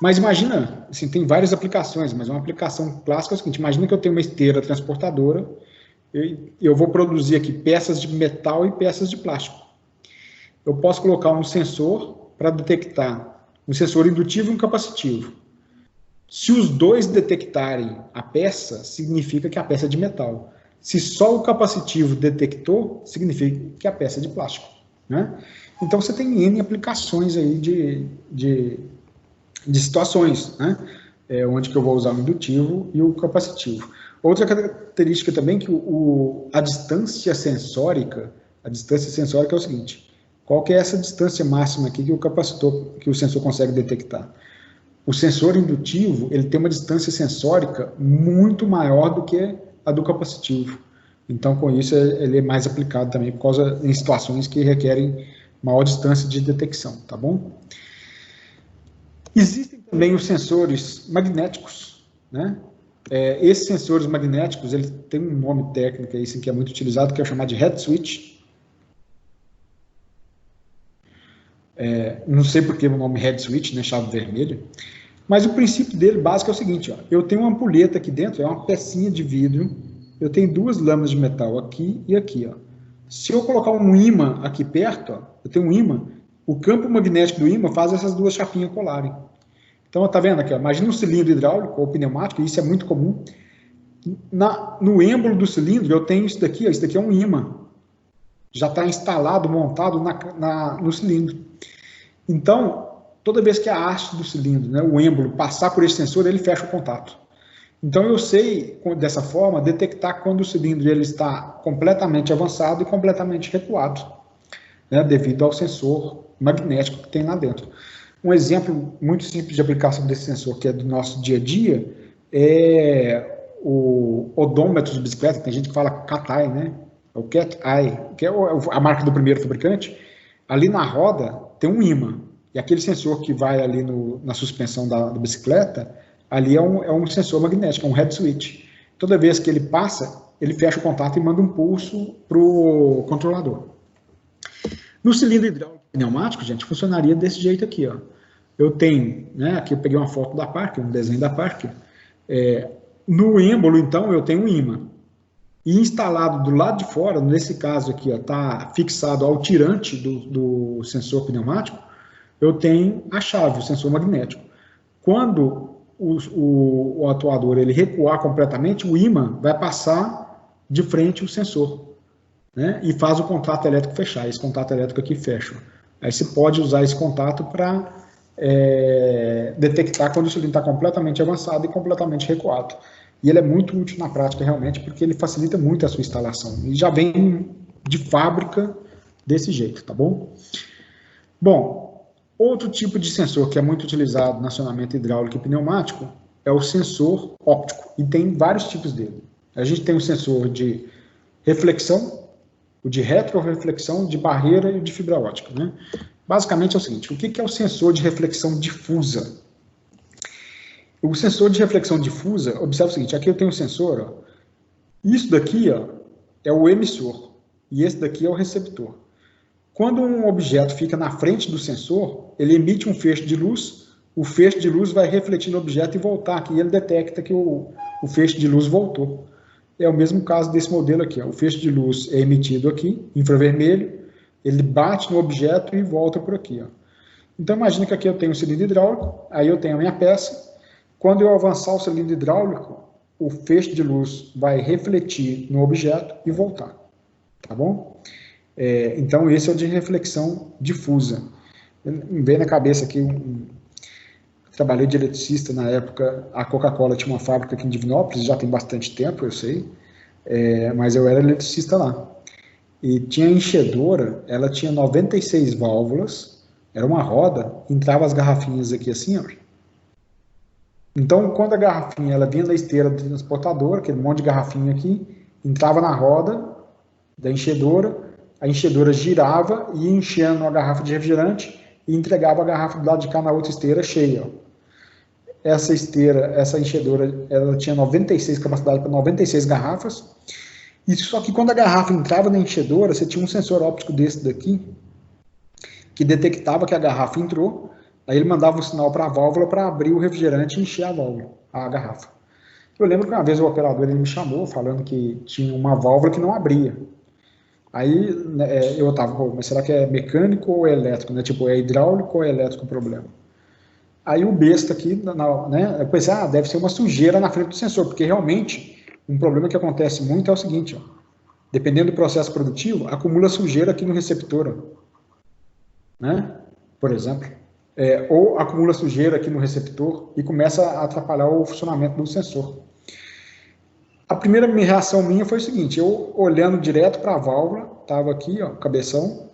S1: Mas imagina, assim, tem várias aplicações, mas uma aplicação clássica é o seguinte: imagina que eu tenho uma esteira transportadora, eu vou produzir aqui peças de metal e peças de plástico. Eu posso colocar um sensor para detectar um sensor indutivo e um capacitivo. Se os dois detectarem a peça, significa que a peça é de metal. Se só o capacitivo detectou, significa que a peça é de plástico. Né? Então, você tem N aplicações aí de situações, né? Onde que eu vou usar o indutivo e o capacitivo. Outra característica também que a distância sensórica é o seguinte: qual que é essa distância máxima aqui que o sensor consegue detectar? O sensor indutivo, ele tem uma distância sensórica muito maior do que a do capacitivo. Então, com isso, ele é mais aplicado também em situações que requerem maior distância de detecção, tá bom? Existem também os sensores magnéticos, né? Esses sensores magnéticos, eles têm um nome técnico aí, assim, que é muito utilizado, que é chamado de head switch. Não sei porque o nome head switch, né, chave vermelha, mas o princípio dele básico é o seguinte: ó, eu tenho uma ampulheta aqui dentro, é uma pecinha de vidro, eu tenho duas lâminas de metal aqui e aqui. Ó. Se eu colocar um ímã aqui perto, ó, eu tenho um ímã, o campo magnético do ímã faz essas duas chapinhas colarem. Então, tá vendo aqui? Ó, imagina um cilindro hidráulico ou pneumático, isso é muito comum. No êmbolo do cilindro, eu tenho isso daqui, ó, isso daqui é um ímã. Já está instalado, montado no cilindro. Então, toda vez que a haste do cilindro, né, o êmbolo, passar por esse sensor, ele fecha o contato. Então, eu sei, dessa forma, detectar quando o cilindro ele está completamente avançado e completamente recuado, né, devido ao sensor magnético que tem lá dentro. Um exemplo muito simples de aplicação desse sensor, que é do nosso dia a dia, é o odômetro de bicicleta, tem gente que fala cat eye, né? O cat eye, que é a marca do primeiro fabricante. Ali na roda tem um ímã. E aquele sensor que vai ali na suspensão da bicicleta, ali é um sensor magnético, é um head switch. Toda vez que ele passa, ele fecha o contato e manda um pulso para o controlador. No cilindro hidráulico pneumático, gente, funcionaria desse jeito aqui, ó. Eu tenho, né, aqui eu peguei uma foto da Parker, um desenho da Parker. No êmbolo, então, eu tenho um ímã. E instalado do lado de fora, nesse caso aqui, está fixado ao tirante do sensor pneumático, eu tenho a chave, o sensor magnético. Quando o atuador ele recuar completamente, o ímã vai passar de frente o sensor, né, e faz o contato elétrico fechar. Esse contato elétrico aqui fecha. Aí você pode usar esse contato para detectar quando o cilindro está completamente avançado e completamente recuado. E ele é muito útil na prática, realmente, porque ele facilita muito a sua instalação. E já vem de fábrica desse jeito, tá bom? Bom, outro tipo de sensor que é muito utilizado no acionamento hidráulico e pneumático é o sensor óptico. E tem vários tipos dele. A gente tem o sensor de reflexão, o de retroreflexão, de barreira e o de fibra ótica, né? Basicamente é o seguinte, o que é o sensor de reflexão difusa? O sensor de reflexão difusa, observa o seguinte, aqui eu tenho um sensor, ó, isso daqui ó, é o emissor, e esse daqui é o receptor. Quando um objeto fica na frente do sensor, ele emite um feixe de luz, o feixe de luz vai refletir no objeto e voltar aqui, e ele detecta que o feixe de luz voltou. É o mesmo caso desse modelo aqui, ó, o feixe de luz é emitido aqui, infravermelho, ele bate no objeto e volta por aqui. Ó. Então imagina que aqui eu tenho um cilindro hidráulico, aí eu tenho a minha peça. Quando eu avançar o cilindro hidráulico, o feixe de luz vai refletir no objeto e voltar. Tá bom? Então, esse é o de reflexão difusa. Me veio na cabeça aqui, trabalhei de eletricista na época, a Coca-Cola tinha uma fábrica aqui em Divinópolis, já tem bastante tempo, eu sei, mas eu era eletricista lá. E tinha a enchedora, ela tinha 96 válvulas, era uma roda, entrava as garrafinhas aqui assim, ó. Então, quando a garrafinha ela vinha da esteira do transportador, aquele monte de garrafinha aqui, entrava na roda da enchedora, a enchedora girava e ia enchendo uma garrafa de refrigerante e entregava a garrafa do lado de cá na outra esteira cheia. Ó. Essa esteira, essa enchedora, ela tinha 96, capacidade para 96 garrafas, e só que quando a garrafa entrava na enchedora, você tinha um sensor óptico desse daqui, que detectava que a garrafa entrou. Aí ele mandava um sinal para a válvula para abrir o refrigerante e encher a válvula, a garrafa. Eu lembro que uma vez o operador ele me chamou falando que tinha uma válvula que não abria. Aí eu estava, mas será que é mecânico ou é elétrico? Né? Tipo, é hidráulico ou é elétrico o problema? Aí o besta aqui, né, eu pensei, deve ser uma sujeira na frente do sensor, porque realmente um problema que acontece muito é o seguinte, ó, dependendo do processo produtivo, acumula sujeira aqui no receptor, né? Por exemplo. Ou acumula sujeira aqui no receptor e começa a atrapalhar o funcionamento do sensor. A primeira reação minha foi o seguinte, eu olhando direto para a válvula, estava aqui, ó, cabeção,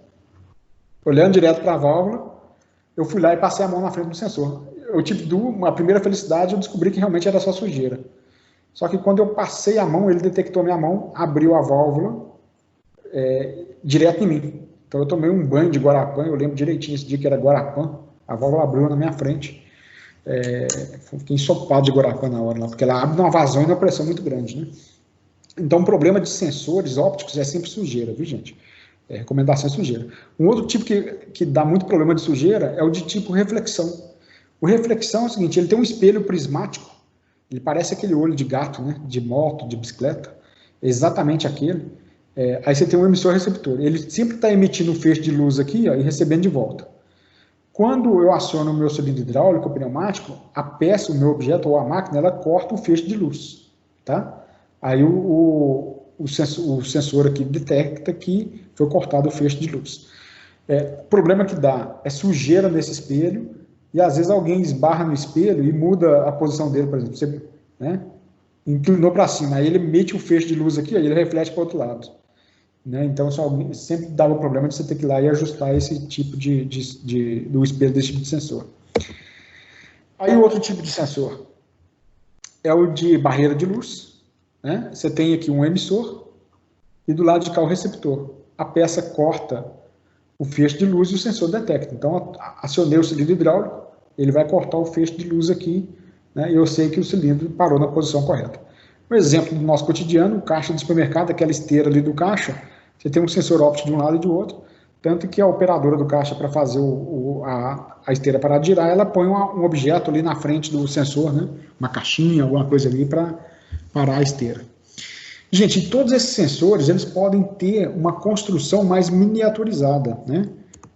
S1: olhando direto para a válvula, eu fui lá e passei a mão na frente do sensor. Eu tive uma primeira felicidade, eu descobri que realmente era só sujeira. Só que quando eu passei a mão, ele detectou minha mão, abriu a válvula direto em mim. Então eu tomei um banho de Guarapã, eu lembro direitinho esse dia que era Guarapã, a válvula abriu na minha frente, fiquei ensopado de Guarapã na hora, porque ela abre numa vazão e numa pressão muito grande, né? Então o problema de sensores ópticos é sempre sujeira, viu gente? Recomendação é sujeira. Um outro tipo que dá muito problema de sujeira é o de tipo reflexão. O reflexão é o seguinte, ele tem um espelho prismático, ele parece aquele olho de gato, né? De moto, de bicicleta, exatamente aquele. Aí você tem um emissor receptor, ele sempre está emitindo um feixe de luz aqui, ó, e recebendo de volta. Quando eu aciono o meu cilindro hidráulico, pneumático, a peça, o meu objeto ou a máquina, ela corta o feixe de luz, tá? Aí o sensor aqui detecta que foi cortado o feixe de luz. O problema que dá é sujeira nesse espelho e às vezes alguém esbarra no espelho e muda a posição dele, por exemplo, você, né, inclinou para cima, aí ele emite um feixe de luz aqui, aí ele reflete para o outro lado. Né? Então, sempre dava o problema de você ter que ir lá e ajustar esse tipo do espelho desse tipo de sensor. Aí o outro tipo de sensor é o de barreira de luz. né? Você tem aqui um emissor e do lado de cá o receptor. A peça corta o feixe de luz e o sensor detecta. Então, acionei o cilindro hidráulico, ele vai cortar o feixe de luz aqui, né? E eu sei que o cilindro parou na posição correta. Um exemplo do nosso cotidiano, o caixa do supermercado, aquela esteira ali do caixa, você tem um sensor óptico de um lado e de outro, tanto que a operadora do caixa, para fazer a esteira parar de girar, ela põe um objeto ali na frente do sensor, né? Uma caixinha, alguma coisa ali para parar a esteira. Gente, todos esses sensores, eles podem ter uma construção mais miniaturizada, né?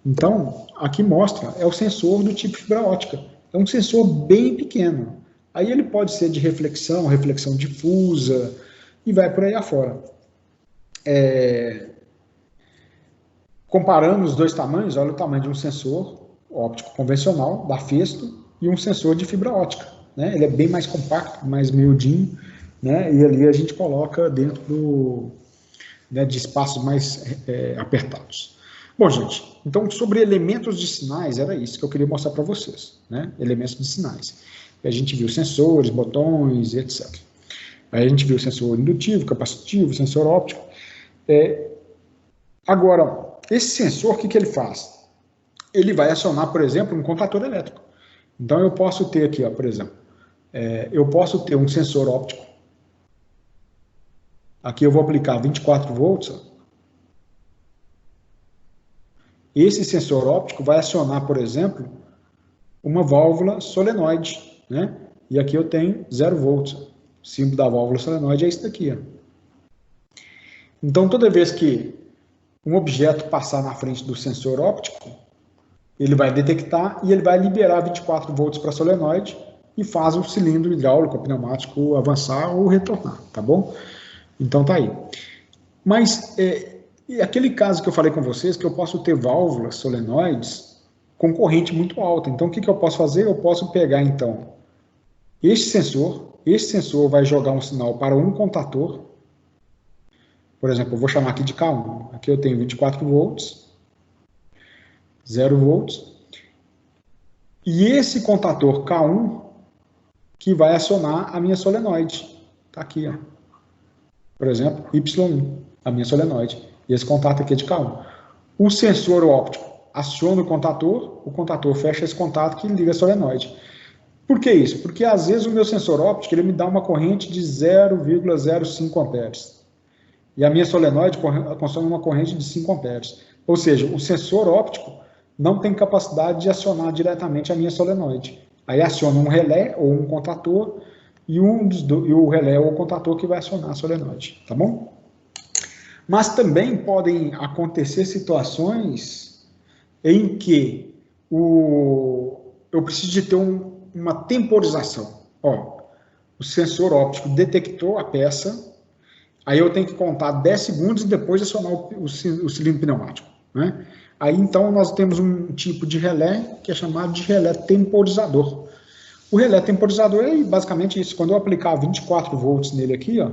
S1: Então, aqui mostra, é o sensor do tipo fibra ótica. É um sensor bem pequeno. Aí ele pode ser de reflexão, reflexão difusa, e vai por aí afora. Comparando os dois tamanhos, olha o tamanho de um sensor óptico convencional, da Festo, e um sensor de fibra ótica, né? Ele é bem mais compacto, mais miudinho, né? E ali a gente coloca dentro né, de espaços mais apertados. Bom, gente, então sobre elementos de sinais, era isso que eu queria mostrar para vocês, né? Elementos de sinais. A gente viu sensores, botões, etc. Aí a gente viu sensor indutivo, capacitivo, sensor óptico. Agora, esse sensor, o que ele faz? Ele vai acionar, por exemplo, um contator elétrico. Então eu posso ter aqui, ó, por exemplo, eu posso ter um sensor óptico. Aqui eu vou aplicar 24 volts. Ó. Esse sensor óptico vai acionar, por exemplo, uma válvula solenoide, né? E aqui eu tenho 0 volts. O símbolo da válvula solenoide é esse daqui. Ó. Então, toda vez que um objeto passar na frente do sensor óptico, ele vai detectar e ele vai liberar 24 volts para a solenoide e faz o cilindro hidráulico, o pneumático avançar ou retornar, tá bom? Então tá aí. Mas aquele caso que eu falei com vocês, que eu posso ter válvulas solenoides com corrente muito alta. Então o que eu posso fazer? Eu posso pegar então este sensor vai jogar um sinal para um contator. Por exemplo, eu vou chamar aqui de K1. Aqui eu tenho 24 volts, 0 volts. E esse contator K1 que vai acionar a minha solenoide. Está aqui, ó. Por exemplo, Y1, a minha solenoide. E esse contato aqui é de K1. O sensor óptico aciona o contator fecha esse contato que liga a solenoide. Por que isso? Porque às vezes o meu sensor óptico ele me dá uma corrente de 0,05 amperes. E a minha solenoide consome uma corrente de 5 amperes. Ou seja, o sensor óptico não tem capacidade de acionar diretamente a minha solenoide. Aí aciona um relé ou um contator e o relé ou o contator que vai acionar a solenoide, tá bom? Mas também podem acontecer situações em que eu preciso de ter uma temporização. Ó, o sensor óptico detectou a peça, aí eu tenho que contar 10 segundos e depois acionar o cilindro pneumático, né? Aí então nós temos um tipo de relé que é chamado de relé temporizador. O relé temporizador é basicamente isso. Quando eu aplicar 24 volts nele aqui, ó,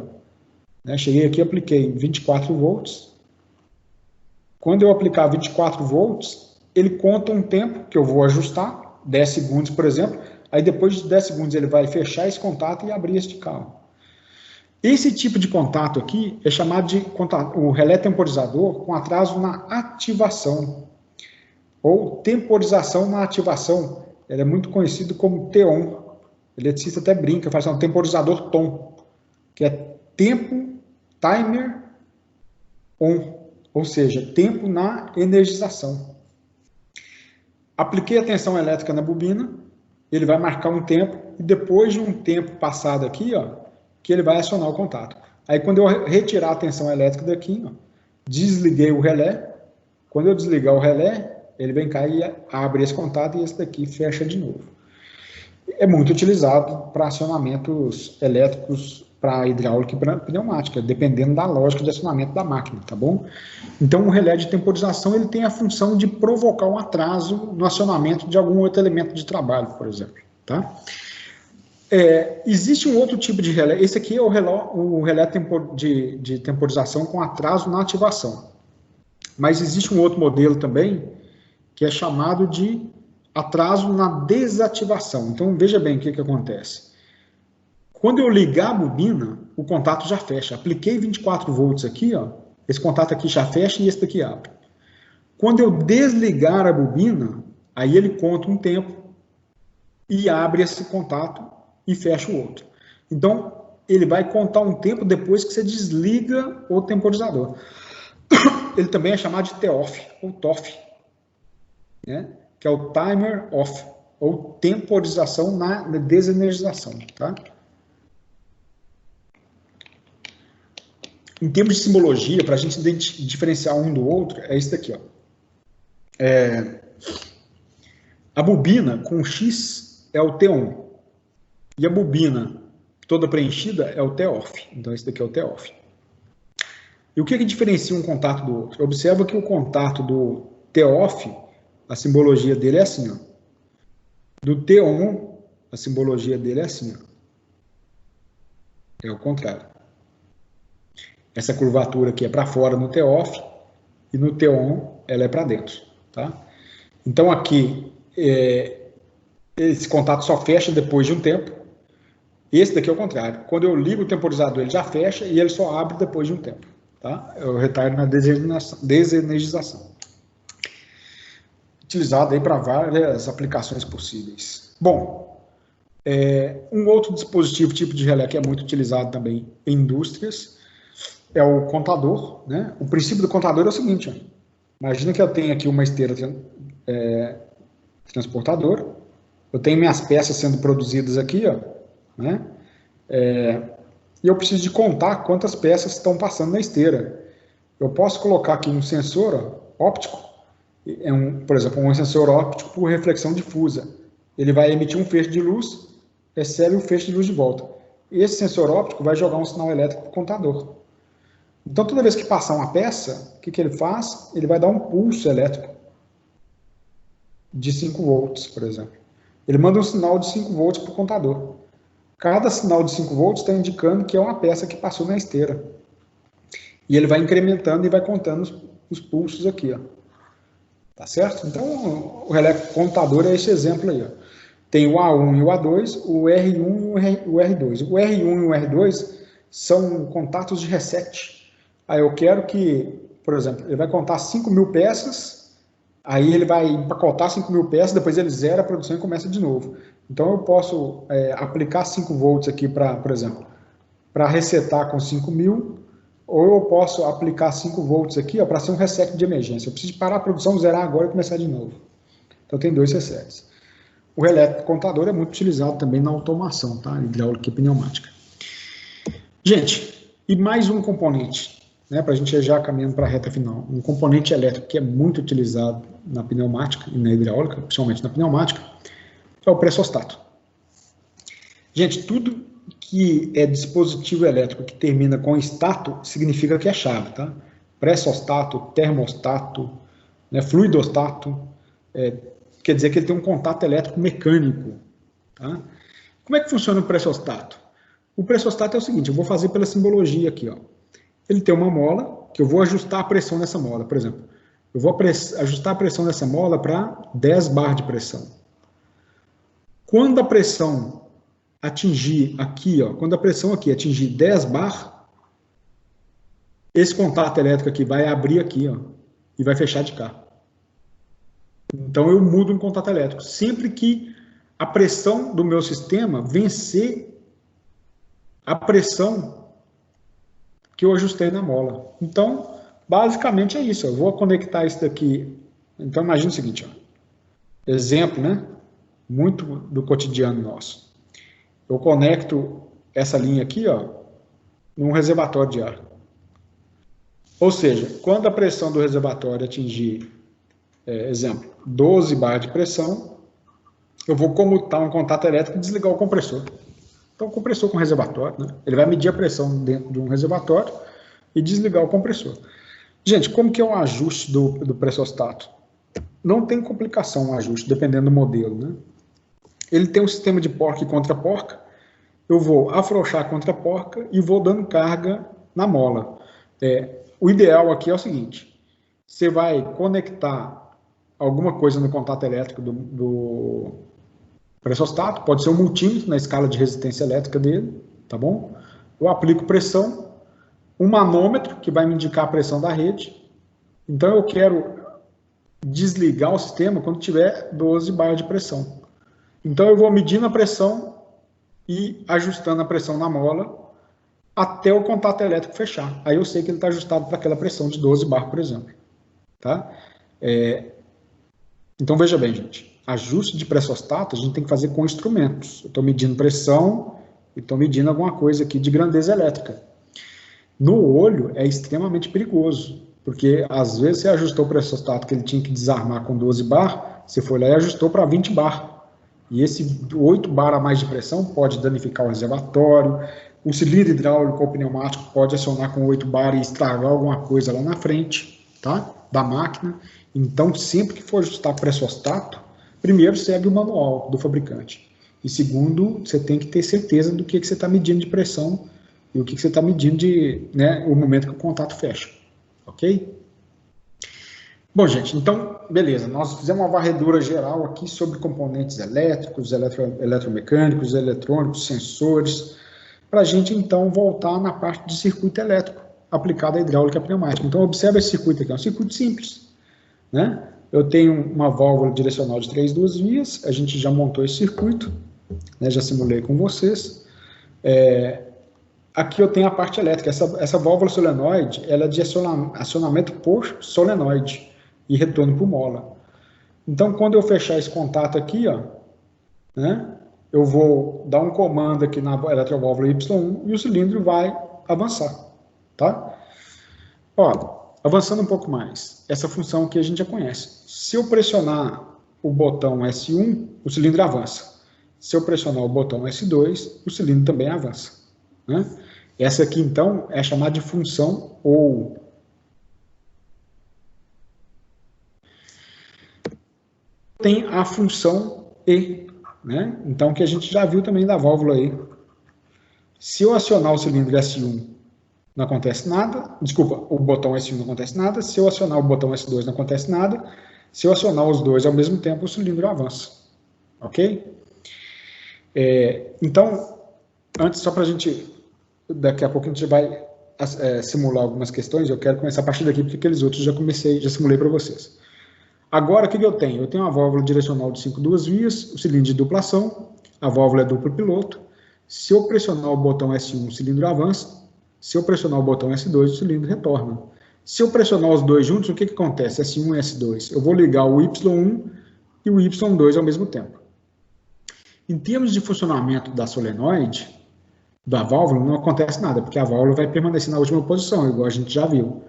S1: né, cheguei aqui e apliquei 24 volts. Quando eu aplicar 24 volts, ele conta um tempo que eu vou ajustar, 10 segundos, por exemplo. Aí depois de 10 segundos ele vai fechar esse contato e abrir este carro. Esse tipo de contato aqui é chamado de o relé temporizador com atraso na ativação, ou temporização na ativação. Ele é muito conhecido como TON. O eletricista até brinca, faz um temporizador TON, que é tempo, timer, on, ou seja, tempo na energização. Apliquei a tensão elétrica na bobina, ele vai marcar um tempo, e depois de um tempo passado aqui, ó, que ele vai acionar o contato. Aí quando eu retirar a tensão elétrica daqui, ó, desliguei o relé, quando eu desligar o relé, ele vem cá e abre esse contato e esse daqui fecha de novo. É muito utilizado para acionamentos elétricos para hidráulica e para pneumática, dependendo da lógica de acionamento da máquina, tá bom? Então o relé de temporização ele tem a função de provocar um atraso no acionamento de algum outro elemento de trabalho, por exemplo, tá? Existe um outro tipo de relé, esse aqui é o relé de temporização com atraso na ativação. Mas existe um outro modelo também, que é chamado de atraso na desativação. Então, veja bem o que acontece. Quando eu ligar a bobina, o contato já fecha. Apliquei 24 volts aqui, ó, esse contato aqui já fecha e esse daqui abre. Quando eu desligar a bobina, aí ele conta um tempo e abre esse contato e fecha o outro. Então, ele vai contar um tempo depois que você desliga o temporizador. Ele também é chamado de TOFF, ou TOFF, né? Que é o Timer Off, ou temporização na desenergização. Tá? Em termos de simbologia, para a gente diferenciar um do outro, é isso daqui. Ó. A bobina com X é o T1, e a bobina toda preenchida é o T-off. Então, esse daqui é o T-off. E o que diferencia um contato do outro? Observa que o contato do T-off, a simbologia dele é assim. Ó. Do T1, a simbologia dele é assim. Ó. É o contrário. Essa curvatura aqui é para fora no T-off, e no T-on ela é para dentro. Tá? Então, aqui, esse contato só fecha depois de um tempo. Esse daqui é o contrário. Quando eu ligo o temporizador, ele já fecha e ele só abre depois de um tempo. Tá? É o retardo na desenergização. Utilizado aí para várias aplicações possíveis. Bom, um outro dispositivo tipo de relé que é muito utilizado também em indústrias é o contador. Né? O princípio do contador é o seguinte. Ó. Imagina que eu tenho aqui uma esteira transportadora. Eu tenho minhas peças sendo produzidas aqui, ó. Né? E eu preciso de contar quantas peças estão passando na esteira. Eu posso colocar aqui um sensor óptico, por exemplo, um sensor óptico por reflexão difusa. Ele vai emitir um feixe de luz, recebe o feixe de luz de volta. Esse sensor óptico vai jogar um sinal elétrico para o contador. Então, toda vez que passar uma peça, o que ele faz? Ele vai dar um pulso elétrico de 5 volts, por exemplo. Ele manda um sinal de 5 volts para o contador. Cada sinal de 5 volts está indicando que é uma peça que passou na esteira. E ele vai incrementando e vai contando os pulsos aqui. Ó. Tá certo? Então, o relé contador é esse exemplo aí. Ó. Tem o A1 e o A2, o R1 e o R2. O R1 e o R2 são contatos de reset. Aí eu quero que, por exemplo, ele vai contar 5.000 peças, aí ele vai empacotar 5.000 peças, depois ele zera a produção e começa de novo. Então, eu posso aplicar 5 volts aqui, por exemplo, para resetar com 5.000, ou eu posso aplicar 5 volts aqui para ser um reset de emergência. Eu preciso parar a produção, zerar agora e começar de novo. Então, tem 2 resets. O relé contador é muito utilizado também na automação, tá? Hidráulica e pneumática. Gente, e mais um componente, né, para a gente já caminhando para a reta final. Um componente elétrico que é muito utilizado na pneumática e na hidráulica, principalmente na pneumática, é o pressostato. Gente, tudo que é dispositivo elétrico que termina com stato significa que é chave, tá? Pressostato, termostato, né, fluidostato, quer dizer que ele tem um contato elétrico mecânico. Tá? Como é que funciona o pressostato? O pressostato é o seguinte, eu vou fazer pela simbologia aqui. Ó. Ele tem uma mola, que eu vou ajustar a pressão nessa mola, por exemplo. Eu vou ajustar a pressão nessa mola para 10 bar de pressão. Quando a pressão atingir aqui, ó, quando a pressão aqui atingir 10 bar, esse contato elétrico aqui vai abrir aqui, ó, e vai fechar de cá. Então eu mudo um contato elétrico. Sempre que a pressão do meu sistema vencer a pressão que eu ajustei na mola. Então, basicamente é isso. Eu vou conectar isso daqui. Então, imagina o seguinte, ó. Exemplo, né? Muito do cotidiano nosso. Eu conecto essa linha aqui, ó, num reservatório de ar. Ou seja, quando a pressão do reservatório atingir, exemplo, 12 bar de pressão, eu vou comutar um contato elétrico e desligar o compressor. Então, o compressor com reservatório, né? Ele vai medir a pressão dentro de um reservatório e desligar o compressor. Gente, como que é o ajuste do pressostato? Não tem complicação o ajuste, dependendo do modelo, né? Ele tem um sistema de porca e contra-porca. Eu vou afrouxar a contra-porca e vou dando carga na mola. O ideal aqui é o seguinte, você vai conectar alguma coisa no contato elétrico do pressostato, pode ser um multímetro na escala de resistência elétrica dele, tá bom? eu aplico pressão, um manômetro, que vai me indicar a pressão da rede. Então, eu quero desligar o sistema quando tiver 12 bar de pressão. Então, eu vou medindo a pressão e ajustando a pressão na mola até o contato elétrico fechar. Aí eu sei que ele está ajustado para aquela pressão de 12 bar, por exemplo. Tá? Então, veja bem, gente. Ajuste de pressostato a gente tem que fazer com instrumentos. Eu estou medindo pressão e estou medindo alguma coisa aqui de grandeza elétrica. No olho é extremamente perigoso, porque às vezes você ajustou o pressostato que ele tinha que desarmar com 12 bar, você foi lá e ajustou para 20 bar. E esse 8 bar a mais de pressão pode danificar o reservatório, o cilindro hidráulico ou pneumático pode acionar com 8 bar e estragar alguma coisa lá na frente, tá? Da máquina. Então, sempre que for ajustar pressostato, primeiro segue o manual do fabricante. E segundo, você tem que ter certeza do que você está medindo de pressão e o que você está medindo de, né, o momento que o contato fecha. Ok? Bom, gente, então, beleza. Nós fizemos uma varredura geral aqui sobre componentes elétricos, eletromecânicos, eletrônicos, sensores, para a gente, então, voltar na parte de circuito elétrico aplicado à hidráulica pneumática. Então, observe esse circuito aqui, é um circuito simples, né? Eu tenho uma válvula direcional de 3 duas vias, a gente já montou esse circuito, né, já simulei com vocês. Aqui eu tenho a parte elétrica, essa válvula solenoide, ela é de acionamento por solenoide e retorno por mola. Então, quando eu fechar esse contato aqui, ó, né, eu vou dar um comando aqui na eletroválvula Y1 e o cilindro vai avançar, tá? Ó, avançando um pouco mais, essa função aqui a gente já conhece. Se eu pressionar o botão S1, o cilindro avança. Se eu pressionar o botão S2, o cilindro também avança, né? Essa aqui, então, é chamada de função OU. Tem a função E, né? Então, que a gente já viu também da válvula E. Se eu acionar o cilindro S1, não acontece nada. Desculpa, o botão S1 não acontece nada. Se eu acionar o botão S2, não acontece nada. Se eu acionar os dois ao mesmo tempo, o cilindro avança. Ok? Então, antes, só para a gente... Daqui a pouco a gente vai simular algumas questões. Eu quero começar a partir daqui, porque aqueles outros já simulei para vocês. Agora, o que eu tenho? Eu tenho uma válvula direcional de 5 duas vias, o cilindro de duplação, a válvula é duplo piloto. Se eu pressionar o botão S1, o cilindro avança. Se eu pressionar o botão S2, o cilindro retorna. Se eu pressionar os dois juntos, o que acontece? S1 e S2. Eu vou ligar o Y1 e o Y2 ao mesmo tempo. Em termos de funcionamento da solenoide, da válvula, não acontece nada, porque a válvula vai permanecer na última posição, igual a gente já viu.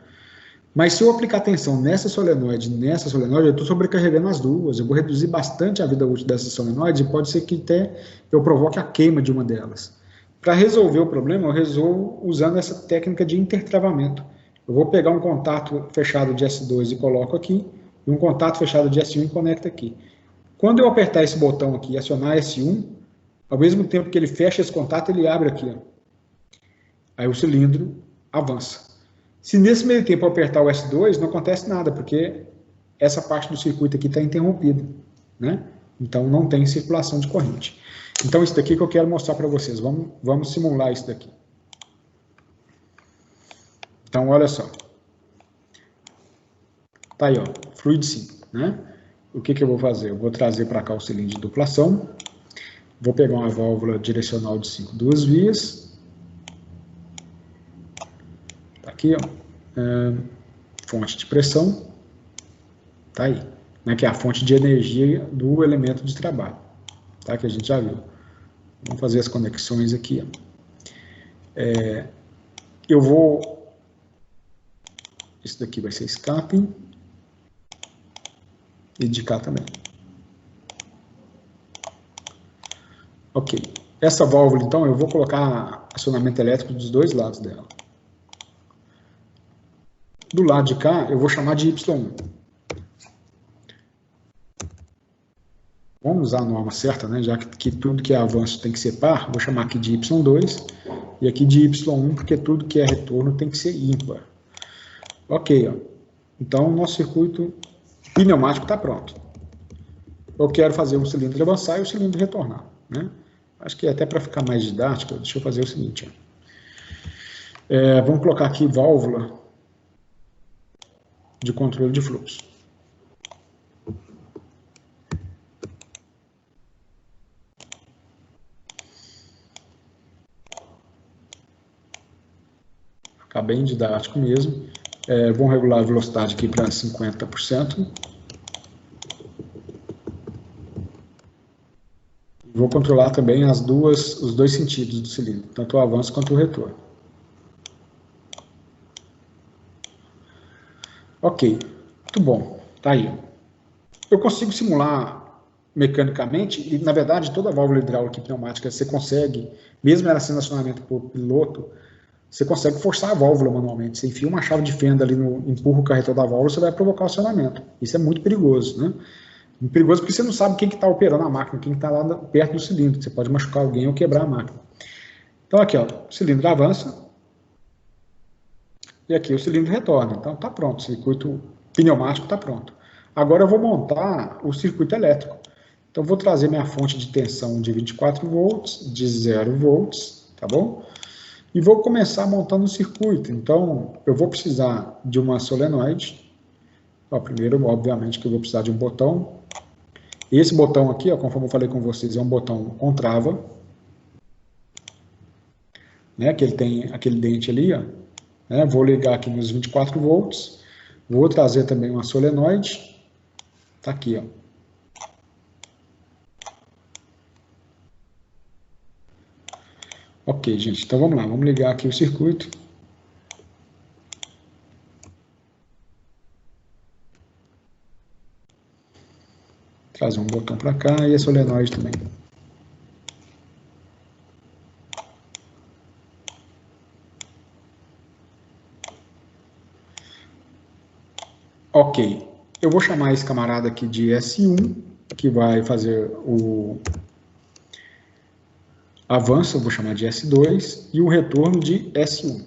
S1: Mas se eu aplicar tensão nessa solenoide, eu estou sobrecarregando as duas, eu vou reduzir bastante a vida útil dessas solenoides e pode ser que até eu provoque a queima de uma delas. Para resolver o problema, eu resolvo usando essa técnica de intertravamento. Eu vou pegar um contato fechado de S2 e coloco aqui, e um contato fechado de S1 e conecto aqui. Quando eu apertar esse botão aqui e acionar S1, ao mesmo tempo que ele fecha esse contato, ele abre aqui, ó. Aí o cilindro avança. Se nesse meio tempo eu apertar o S2, não acontece nada, porque essa parte do circuito aqui está interrompida, né? Então não tem circulação de corrente. Então isso daqui que eu quero mostrar para vocês. Vamos simular isso daqui. Então olha só. Tá aí, ó, fluid sim, né? O que eu vou fazer? Eu vou trazer para cá o cilindro de duplação. Vou pegar uma válvula direcional de 5 duas vias. Tá aqui, ó. Fonte de pressão. Tá aí. Né, que é a fonte de energia do elemento de trabalho. Tá? Que a gente já viu. Vamos fazer as conexões aqui, ó. Eu vou... Isso daqui vai ser escape. E de cá também. Ok. Essa válvula, então, eu vou colocar acionamento elétrico dos dois lados dela. Do lado de cá, eu vou chamar de Y1. Vamos usar a norma certa, né? Já que tudo que é avanço tem que ser par, vou chamar aqui de Y2 e aqui de Y1, porque tudo que é retorno tem que ser ímpar. Ok, ó. Então, o nosso circuito pneumático está pronto. Eu quero fazer o cilindro avançar e o cilindro retornar, né? Acho que até para ficar mais didático, deixa eu fazer o seguinte, ó. Vamos colocar aqui válvula de controle de fluxo. Ficar bem didático mesmo. Vamos regular a velocidade aqui para 50%. Vou controlar também os dois sentidos do cilindro, tanto o avanço quanto o retorno. Ok, muito bom, tá aí. Eu consigo simular mecanicamente, e na verdade toda a válvula hidráulica e pneumática você consegue, mesmo ela sendo acionamento por piloto, você consegue forçar a válvula manualmente. Você enfia uma chave de fenda ali, empurra o carretel da válvula, você vai provocar o acionamento. Isso é muito perigoso, né? Muito perigoso porque você não sabe quem que está operando a máquina, quem está lá perto do cilindro. Você pode machucar alguém ou quebrar a máquina. Então aqui, ó, o cilindro avança e aqui o cilindro retorna. Então está pronto, o circuito pneumático está pronto. Agora eu vou montar o circuito elétrico. Então vou trazer minha fonte de tensão de 24 volts, de 0 volts, tá bom? E vou começar montando o circuito. Então eu vou precisar de uma solenoide. Ó, primeiro, obviamente, que eu vou precisar de um botão. Esse botão aqui, ó, conforme eu falei com vocês, é um botão com trava, né, que ele tem aquele dente ali, ó, né, vou ligar aqui nos 24 volts, vou trazer também uma solenoide, tá aqui, ó. Ok, gente, então vamos lá, vamos ligar aqui o circuito. Trazer um botão para cá e a solenoide também. Ok, eu vou chamar esse camarada aqui de S1, que vai fazer o avanço, eu vou chamar de S2, e o retorno de S1.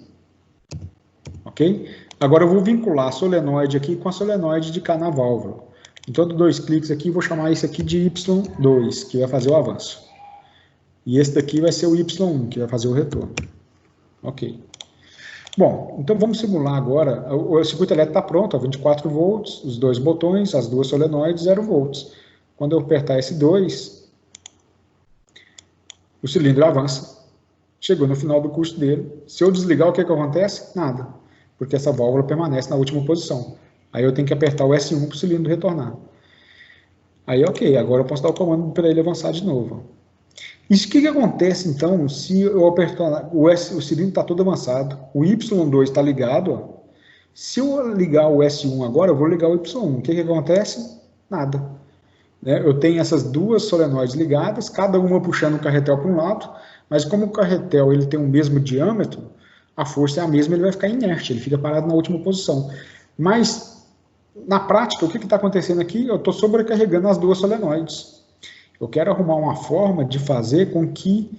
S1: Ok? Agora eu vou vincular a solenoide aqui com a solenoide de cá na válvula. Então, dou 2 cliques aqui e vou chamar isso aqui de Y2, que vai fazer o avanço. E esse daqui vai ser o Y1, que vai fazer o retorno. Ok. Bom, então vamos simular agora. O circuito elétrico está pronto, 24 volts, os dois botões, as duas solenoides, 0 volts. Quando eu apertar S2, o cilindro avança. Chegou no final do curso dele. Se eu desligar, o que acontece? Nada. Porque essa válvula permanece na última posição. Aí eu tenho que apertar o S1 para o cilindro retornar. Aí, ok, agora eu posso dar o comando para ele avançar de novo. Isso que acontece, então, se eu apertar, o cilindro está todo avançado, o Y2 está ligado, ó. Se eu ligar o S1 agora, eu vou ligar o Y1. O que acontece? Nada. Eu tenho essas duas solenoides ligadas, cada uma puxando o carretel para um lado, mas como o carretel ele tem o mesmo diâmetro, a força é a mesma, ele vai ficar inerte, ele fica parado na última posição. Mas, na prática, o que está acontecendo aqui? Eu estou sobrecarregando as duas solenoides. Eu quero arrumar uma forma de fazer com que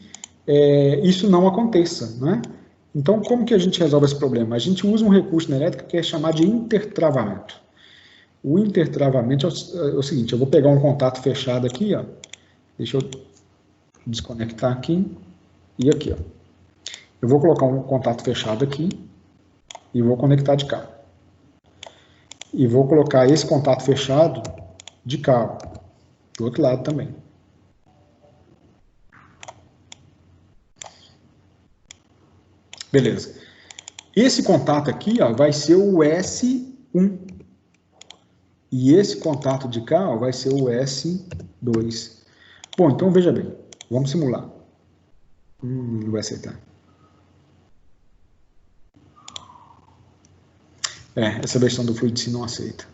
S1: isso não aconteça, né? Então, como que a gente resolve esse problema? A gente usa um recurso na elétrica que é chamado de intertravamento. O intertravamento é o seguinte, eu vou pegar um contato fechado aqui, ó. Deixa eu desconectar aqui e aqui, ó. Eu vou colocar um contato fechado aqui e vou conectar de cá. E vou colocar esse contato fechado de cá, ó, do outro lado também. Beleza. Esse contato aqui, ó, vai ser o S1. E esse contato de cá, ó, vai ser o S2. Bom, então veja bem. Vamos simular. Não vai aceitar. Essa versão do Fluidici não aceita.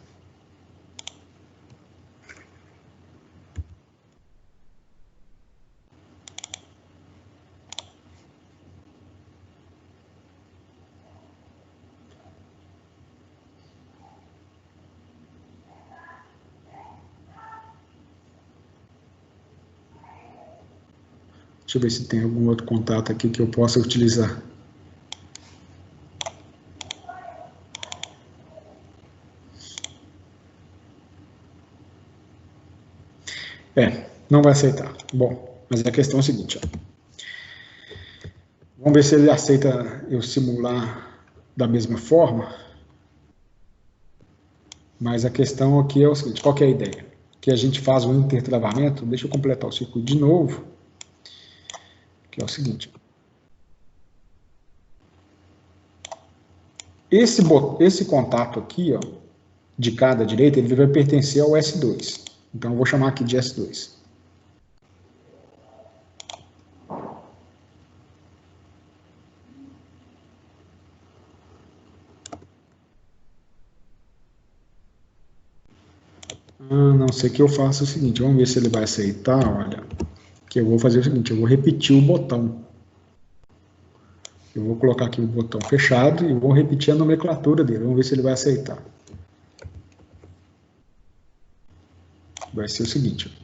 S1: Deixa eu ver se tem algum outro contato aqui que eu possa utilizar. Não vai aceitar. Bom, mas a questão é a seguinte, ó. Vamos ver se ele aceita eu simular da mesma forma. Mas a questão aqui é o seguinte, qual que é a ideia? Que a gente faz um intertravamento, deixa eu completar o circuito de novo, que é o seguinte. Esse contato aqui, ó, de cada direita, ele vai pertencer ao S2. Então eu vou chamar aqui de S2. Não sei que eu faço o seguinte, vamos ver se ele vai aceitar, olha, que eu vou fazer o seguinte, eu vou repetir o botão. Eu vou colocar aqui o botão fechado e vou repetir a nomenclatura dele, vamos ver se ele vai aceitar. Vai ser o seguinte.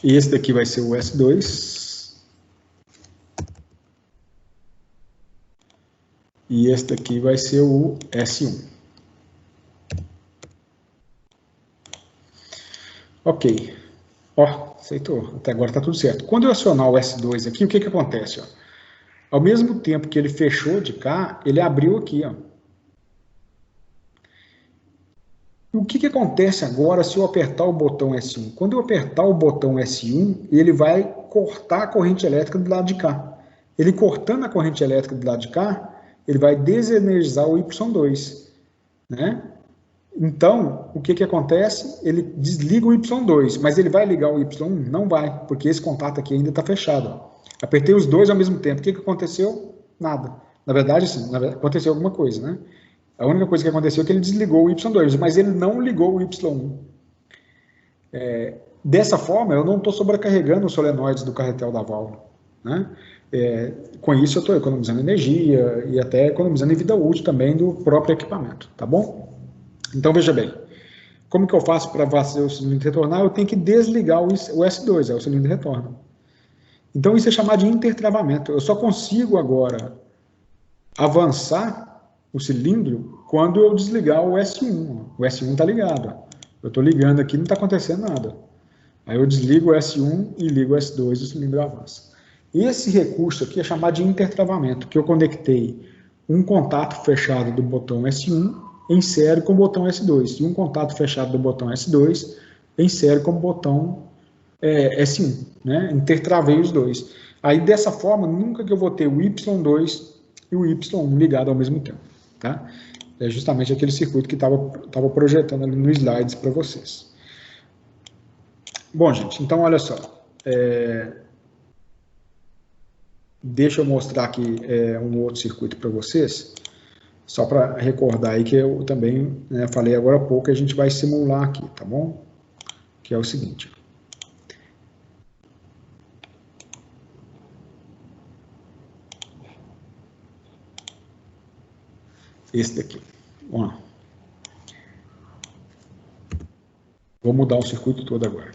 S1: E esse daqui vai ser o S2. E este aqui vai ser o S1. Ok. Ó, aceitou. Até agora está tudo certo. Quando eu acionar o S2 aqui, o que acontece? Ó? Ao mesmo tempo que ele fechou de cá, ele abriu aqui. Ó. O que acontece agora se eu apertar o botão S1? Quando eu apertar o botão S1, ele vai cortar a corrente elétrica do lado de cá. Ele cortando a corrente elétrica do lado de cá, ele vai desenergizar o Y2, né? Então, o que acontece? Ele desliga o Y2, mas ele vai ligar o Y1? Não vai, porque esse contato aqui ainda está fechado. Apertei os dois ao mesmo tempo. O que aconteceu? Nada. Na verdade, sim, aconteceu alguma coisa, né? A única coisa que aconteceu é que ele desligou o Y2, mas ele não ligou o Y1. Dessa forma, eu não estou sobrecarregando os solenoides do carretel da válvula, né? Com isso eu estou economizando energia e até economizando em vida útil também do próprio equipamento, tá bom? Então veja bem, como que eu faço para fazer o cilindro retornar? Eu tenho que desligar o S2, o cilindro retorna. Então isso é chamado de intertravamento. Eu só consigo agora avançar o cilindro quando eu desligar o S1. O S1 está ligado. Eu estou ligando aqui, não está acontecendo nada. Aí eu desligo o S1 e ligo o S2 e o cilindro avança. Esse recurso aqui é chamado de intertravamento, que eu conectei um contato fechado do botão S1 em série com o botão S2, e um contato fechado do botão S2 em série com o botão S1, né? Intertravei os dois. Aí dessa forma, nunca que eu vou ter o Y2 e o Y1 ligado ao mesmo tempo, tá? É justamente aquele circuito que estava projetando ali no slides para vocês. Bom, gente, então olha só. Deixa eu mostrar aqui um outro circuito para vocês, só para recordar aí que eu também falei agora há pouco que a gente vai simular aqui, tá bom? Que é o seguinte. Esse daqui. Vamos lá. Vou mudar o circuito todo agora,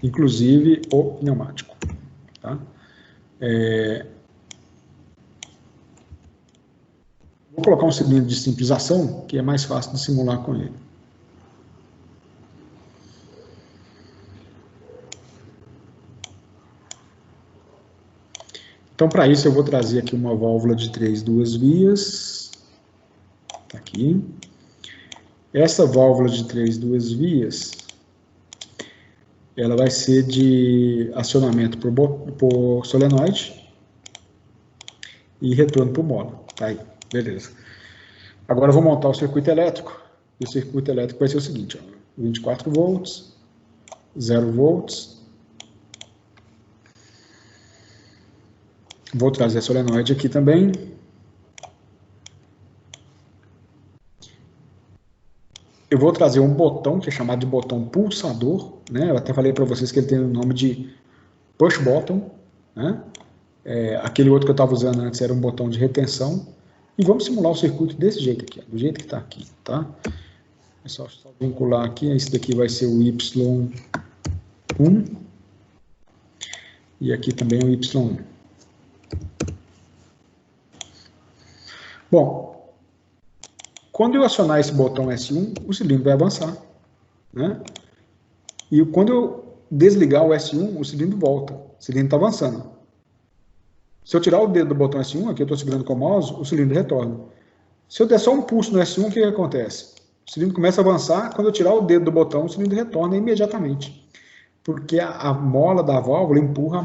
S1: inclusive o pneumático, tá? Vou colocar um cilindro de simplização, que é mais fácil de simular com ele. Então, para isso, eu vou trazer aqui uma válvula de 2 vias. Tá aqui. Essa válvula de 2 vias, ela vai ser de acionamento por solenoide e retorno por mola. Tá aí, beleza. Agora eu vou montar o circuito elétrico. E o circuito elétrico vai ser o seguinte, ó, 24 volts, 0 volts. Vou trazer a solenoide aqui também. Eu vou trazer um botão, que é chamado de botão pulsador, né? Eu até falei para vocês que ele tem o nome de push button, né? Aquele outro que eu estava usando antes era um botão de retenção. E vamos simular o circuito desse jeito aqui, ó, do jeito que está aqui, tá? É só vincular aqui, esse daqui vai ser o Y1. E aqui também o Y1. Bom, Quando eu acionar esse botão S1, o cilindro vai avançar, né? E quando eu desligar o S1, o cilindro volta. O cilindro está avançando. Se eu tirar o dedo do botão S1, aqui eu estou segurando com o mouse, o cilindro retorna. Se eu der só um pulso no S1, o que acontece? O cilindro começa a avançar, quando eu tirar o dedo do botão, o cilindro retorna imediatamente. Porque a mola da válvula empurra a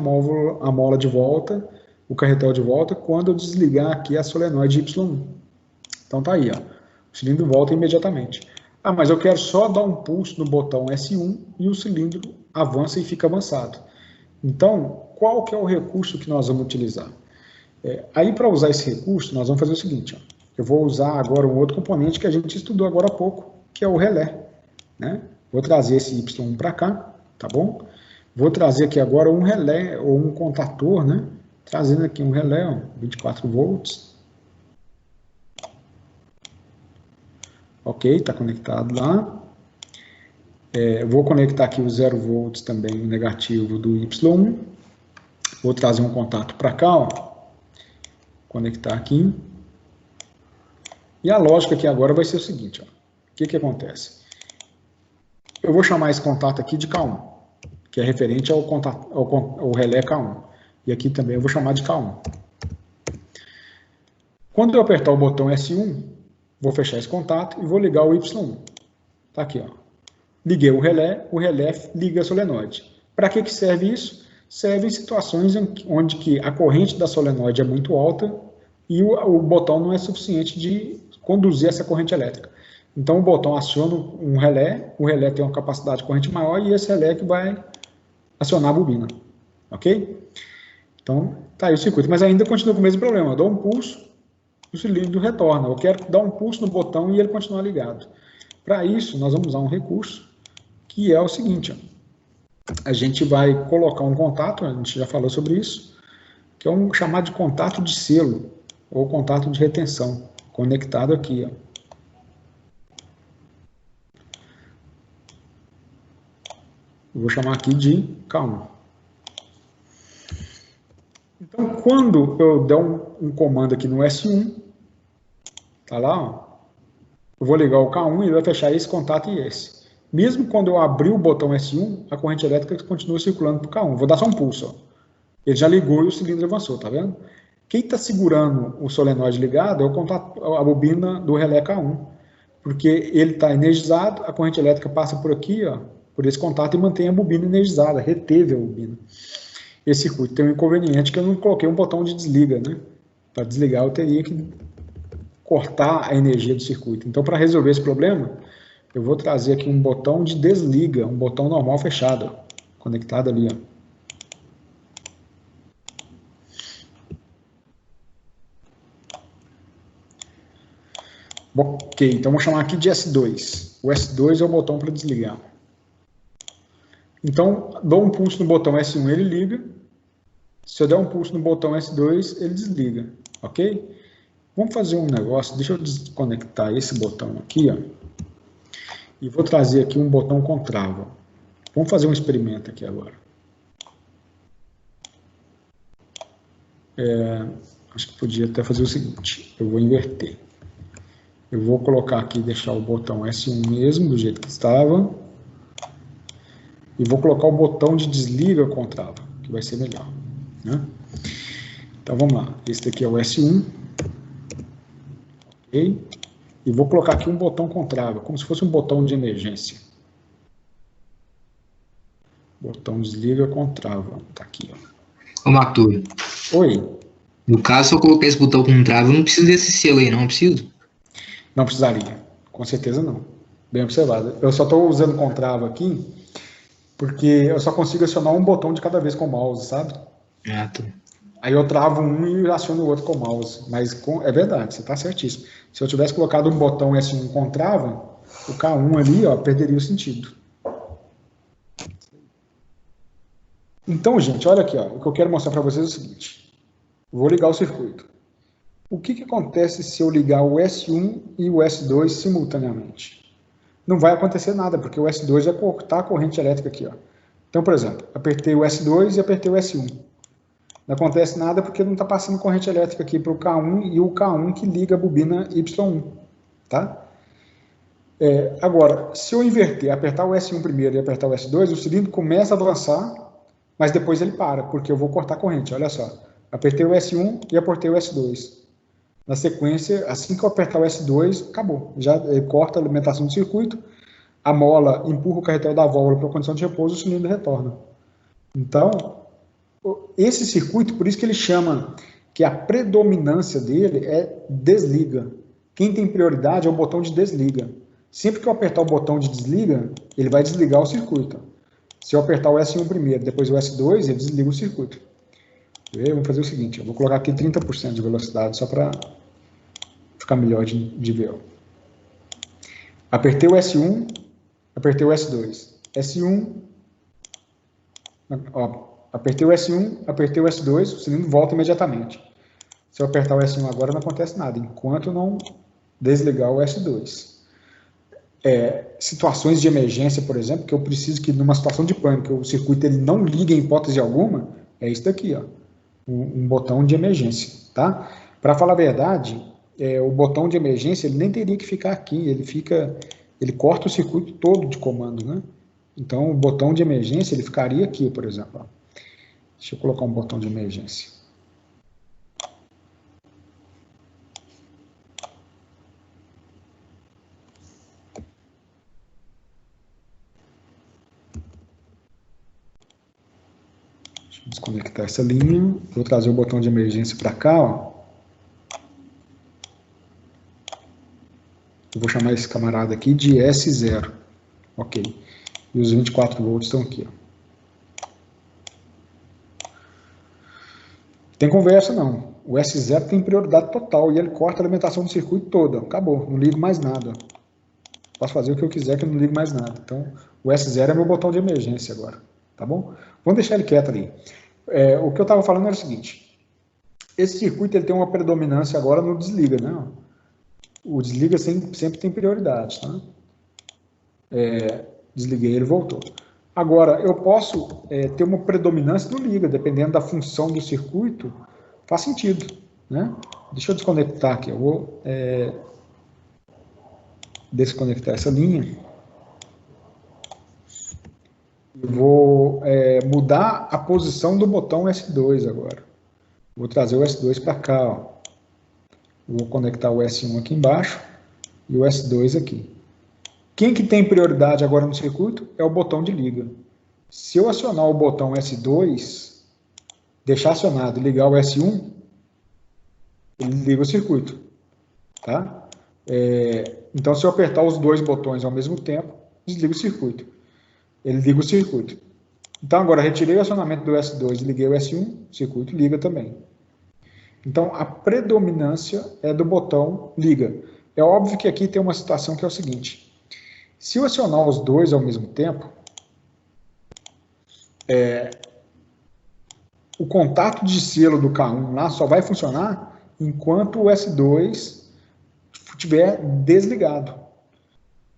S1: mola de volta, o carretel de volta, quando eu desligar aqui a solenoide Y1. Então tá aí, ó. O cilindro volta imediatamente. Ah, mas eu quero só dar um pulso no botão S1 e o cilindro avança e fica avançado. Então, qual que é o recurso que nós vamos utilizar? Aí, para usar esse recurso, nós vamos fazer o seguinte, ó. Eu vou usar agora um outro componente que a gente estudou agora há pouco, que é o relé, né? Vou trazer esse Y1 para cá, tá bom? Vou trazer aqui agora um relé ou um contator, né? Trazendo aqui um relé, ó, 24 volts. Ok, está conectado lá. Vou conectar aqui o 0 volts também, o negativo do Y1. Vou trazer um contato para cá, ó. Conectar aqui. E a lógica aqui agora vai ser o seguinte, ó. O que acontece? Eu vou chamar esse contato aqui de K1, que é referente ao relé K1. E aqui também eu vou chamar de K1. Quando eu apertar o botão S1, vou fechar esse contato e vou ligar o Y1. Tá aqui, ó. Liguei o relé liga a solenoide. Para que serve isso? Serve em situações onde que a corrente da solenoide é muito alta e o botão não é suficiente de conduzir essa corrente elétrica. Então o botão aciona um relé, o relé tem uma capacidade de corrente maior e esse relé que vai acionar a bobina. Ok? Então, tá aí o circuito. Mas ainda continua com o mesmo problema. Eu dou um pulso, o cilindro retorna. Eu quero dar um pulso no botão e ele continuar ligado. Para isso, nós vamos usar um recurso que é o seguinte, ó. A gente vai colocar um contato, a gente já falou sobre isso, que é um chamado de contato de selo, ou contato de retenção, conectado aqui, ó. Eu vou chamar aqui de K1. Então, quando eu der um comando aqui no S1, tá lá, ó, eu vou ligar o K1 e ele vai fechar esse contato e esse. Mesmo quando eu abrir o botão S1, a corrente elétrica continua circulando para o K1. Vou dar só um pulso, ó. Ele já ligou e o cilindro avançou, tá vendo? Quem está segurando o solenoide ligado é o contato, a bobina do relé K1. Porque ele está energizado, a corrente elétrica passa por aqui, ó, por esse contato e mantém a bobina energizada, reteve a bobina. Esse circuito tem um inconveniente que eu não coloquei um botão de desliga, né? Para desligar eu teria que cortar a energia do circuito. Então, para resolver esse problema, eu vou trazer aqui um botão de desliga, um botão normal fechado, ó, conectado ali, ó. Ok, então vamos chamar aqui de S2. O S2 é o botão para desligar. Então, dou um pulso no botão S1, ele liga. Se eu der um pulso no botão S2, ele desliga. Ok? Vamos fazer um negócio, deixa eu desconectar esse botão aqui, ó. E vou trazer aqui um botão com trava. Vamos fazer um experimento aqui agora. Acho que podia até fazer o seguinte, eu vou inverter. Eu vou colocar aqui, deixar o botão S1 mesmo, do jeito que estava. E vou colocar o botão de desliga com trava, que vai ser melhor, né? Então vamos lá, esse aqui é o S1. Ok? E vou colocar aqui um botão com trava, como se fosse um botão de emergência. Botão desliga com trava, tá aqui, ó.
S3: Ô, Maturo.
S1: Oi.
S3: No caso, se eu colocar esse botão com trava, eu não preciso desse selo aí, não preciso?
S1: Não precisaria, com certeza não. Bem observado. Eu só estou usando com trava aqui, porque eu só consigo acionar um botão de cada vez com o mouse, sabe?
S3: Ah, tá.
S1: Aí eu travo um e aciono o outro com o mouse. Mas é verdade, você está certíssimo. Se eu tivesse colocado um botão S1 com trava, o K1 ali, ó, perderia o sentido. Então, gente, olha aqui, ó, o que eu quero mostrar para vocês é o seguinte. Vou ligar o circuito. O que acontece se eu ligar o S1 e o S2 simultaneamente? Não vai acontecer nada, porque o S2 vai cortar a corrente elétrica aqui, ó. Então, por exemplo, apertei o S2 e apertei o S1. Não acontece nada porque não está passando corrente elétrica aqui para o K1 e o K1 que liga a bobina Y1. tá? Agora, se eu inverter, apertar o S1 primeiro e apertar o S2, o cilindro começa a avançar, mas depois ele para, porque eu vou cortar a corrente. Olha só, apertei o S1 e apertei o S2. Na sequência, assim que eu apertar o S2, acabou. Já corta a alimentação do circuito, a mola empurra o carretel da válvula para a condição de repouso e o cilindro retorna. Então, esse circuito, por isso que ele chama que a predominância dele é desliga. Quem tem prioridade é o botão de desliga. Sempre que eu apertar o botão de desliga, ele vai desligar o circuito. Se eu apertar o S1 primeiro, depois o S2, ele desliga o circuito. Vamos fazer o seguinte, eu vou colocar aqui 30% de velocidade, só para ficar melhor de ver. Apertei o S1, apertei o S2. S1, apertei o S1, apertei o S2, o cilindro volta imediatamente. Se eu apertar o S1 agora, não acontece nada, enquanto não desligar o S2. Situações de emergência, por exemplo, que eu preciso que numa situação de pânico o circuito ele não ligue em hipótese alguma, é isso daqui, ó, um botão de emergência, tá? Para falar a verdade, o botão de emergência ele nem teria que ficar aqui, ele corta o circuito todo de comando, né? Então o botão de emergência ele ficaria aqui, por exemplo. Ó. Deixa eu colocar um botão de emergência. Desconectar essa linha, vou trazer o botão de emergência para cá, ó. Eu vou chamar esse camarada aqui de S0, ok, e os 24 volts estão aqui, ó. Tem conversa não, o S0 tem prioridade total e ele corta a alimentação do circuito toda, acabou, não ligo mais nada, posso fazer o que eu quiser que eu não ligo mais nada, então o S0 é meu botão de emergência agora, tá bom? Vamos deixar ele quieto ali. O que eu estava falando era o seguinte, esse circuito ele tem uma predominância agora no desliga, né? O desliga sempre tem prioridade, tá? Desliguei, ele voltou. Agora, eu posso ter uma predominância no liga, dependendo da função do circuito, faz sentido, né? Deixa eu desconectar aqui, eu vou desconectar essa linha. Vou mudar a posição do botão S2 agora. Vou trazer o S2 para cá. Ó. Vou conectar o S1 aqui embaixo e o S2 aqui. Quem que tem prioridade agora no circuito é o botão de liga. Se eu acionar o botão S2, deixar acionado e ligar o S1, ele liga o circuito. Tá? Então, se eu apertar os dois botões ao mesmo tempo, desliga o circuito. Ele liga o circuito. Então, agora, retirei o acionamento do S2 e liguei o S1, o circuito liga também. Então, a predominância é do botão liga. É óbvio que aqui tem uma situação que é o seguinte. Se eu acionar os dois ao mesmo tempo, o contato de selo do K1 lá só vai funcionar enquanto o S2 estiver desligado.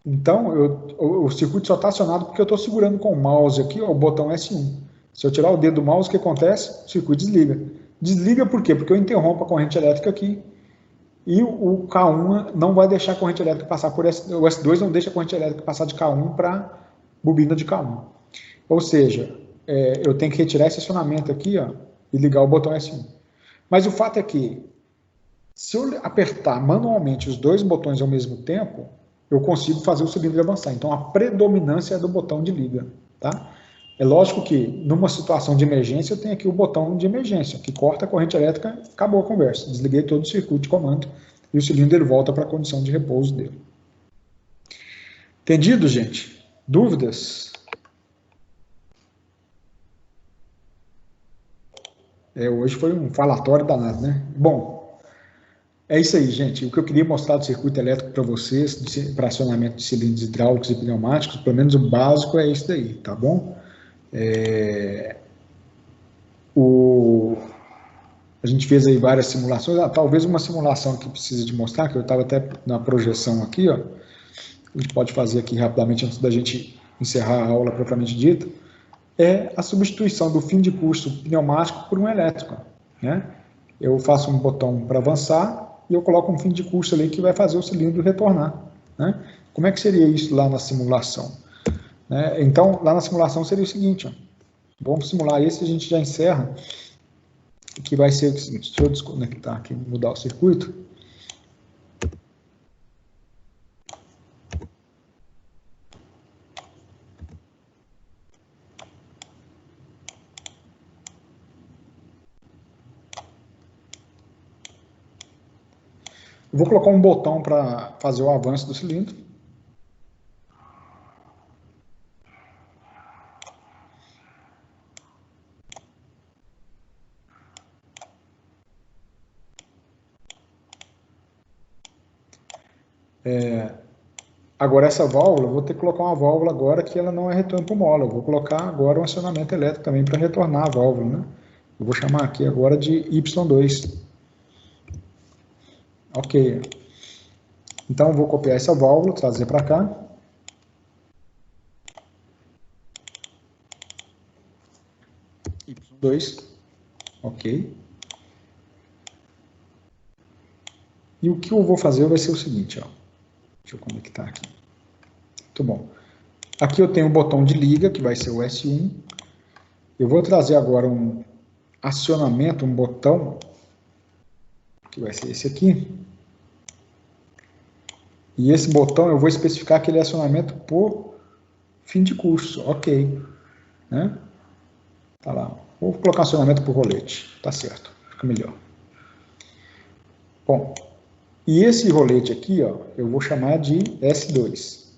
S1: Então, o circuito só está acionado porque eu estou segurando com o mouse aqui, ó, o botão S1. Se eu tirar o dedo do mouse, o que acontece? O circuito desliga. Desliga por quê? Porque eu interrompo a corrente elétrica aqui e o K1 não vai deixar a corrente elétrica passar por S2, o S2 não deixa a corrente elétrica passar de K1 para bobina de K1. Ou seja, eu tenho que retirar esse acionamento aqui, ó, e ligar o botão S1. Mas o fato é que, se eu apertar manualmente os dois botões ao mesmo tempo, eu consigo fazer o cilindro avançar. Então, a predominância é do botão de liga. Tá? É lógico que, numa situação de emergência, eu tenho aqui o botão de emergência, que corta a corrente elétrica, acabou a conversa. Desliguei todo o circuito de comando e o cilindro ele volta para a condição de repouso dele. Entendido, gente? Dúvidas? Hoje foi um falatório danado, né? Bom, é isso aí, gente. O que eu queria mostrar do circuito elétrico para vocês, para acionamento de cilindros hidráulicos e pneumáticos, pelo menos o básico é isso daí, tá bom? A gente fez aí várias simulações, talvez uma simulação que precisa de mostrar, que eu estava até na projeção aqui, ó. A gente pode fazer aqui rapidamente antes da gente encerrar a aula propriamente dita, é a substituição do fim de curso pneumático por um elétrico, né? Eu faço um botão para avançar, e eu coloco um fim de curso ali que vai fazer o cilindro retornar, né? Como é que seria isso lá na simulação? Né? Então, lá na simulação seria o seguinte, ó, vamos simular esse e a gente já encerra, que vai ser o seguinte, deixa eu desconectar aqui, mudar o circuito. Vou colocar um botão para fazer o avanço do cilindro. Agora essa válvula, eu vou ter que colocar uma válvula agora que ela não é retorno por mola. Eu vou colocar agora um acionamento elétrico também para retornar a válvula, né? Eu vou chamar aqui agora de Y2. Ok. Então eu vou copiar essa válvula, trazer para cá. Y2. Ok. E o que eu vou fazer vai ser o seguinte, ó. Deixa eu conectar aqui. Muito bom. Aqui eu tenho o botão de liga, que vai ser o S1. Eu vou trazer agora um acionamento, um botão, que vai ser esse aqui. E esse botão eu vou especificar aquele acionamento por fim de curso. Ok. Né? Tá lá. Vou colocar acionamento por rolete. Tá certo. Fica melhor. Bom. E esse rolete aqui, ó, eu vou chamar de S2.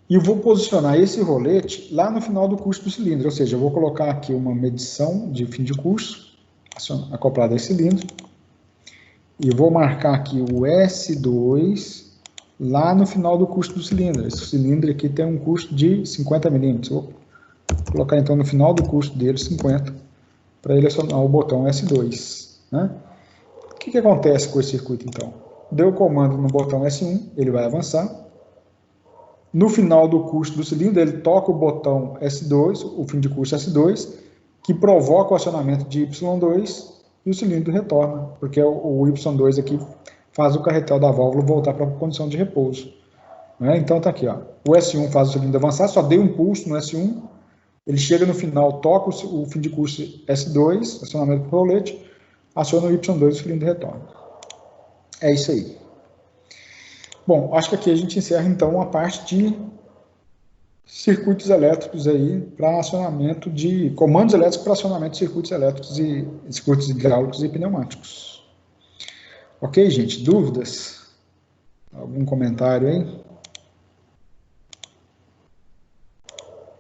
S1: E eu vou posicionar esse rolete lá no final do curso do cilindro, ou seja, eu vou colocar aqui uma medição de fim de curso, acoplada a esse cilindro, e eu vou marcar aqui o S2 lá no final do curso do cilindro. Esse cilindro aqui tem um curso de 50 milímetros. Vou colocar então no final do curso dele 50, para ele acionar o botão S2. Né? O que acontece com esse circuito então? Deu o comando no botão S1, ele vai avançar. No final do curso do cilindro, ele toca o botão S2, o fim de curso S2, que provoca o acionamento de Y2 e o cilindro retorna, porque o Y2 aqui faz o carretel da válvula voltar para a condição de repouso. Né? Então está aqui, ó. O S1 faz o cilindro avançar, só dei um pulso no S1, ele chega no final, toca o fim de curso S2, acionamento por rolete, aciona o Y2 e o cilindro retorna. É isso aí. Bom, acho que aqui a gente encerra então a parte de circuitos elétricos aí para acionamento de comandos elétricos para acionamento de circuitos elétricos e circuitos hidráulicos e pneumáticos. Ok, gente? Dúvidas? Algum comentário aí?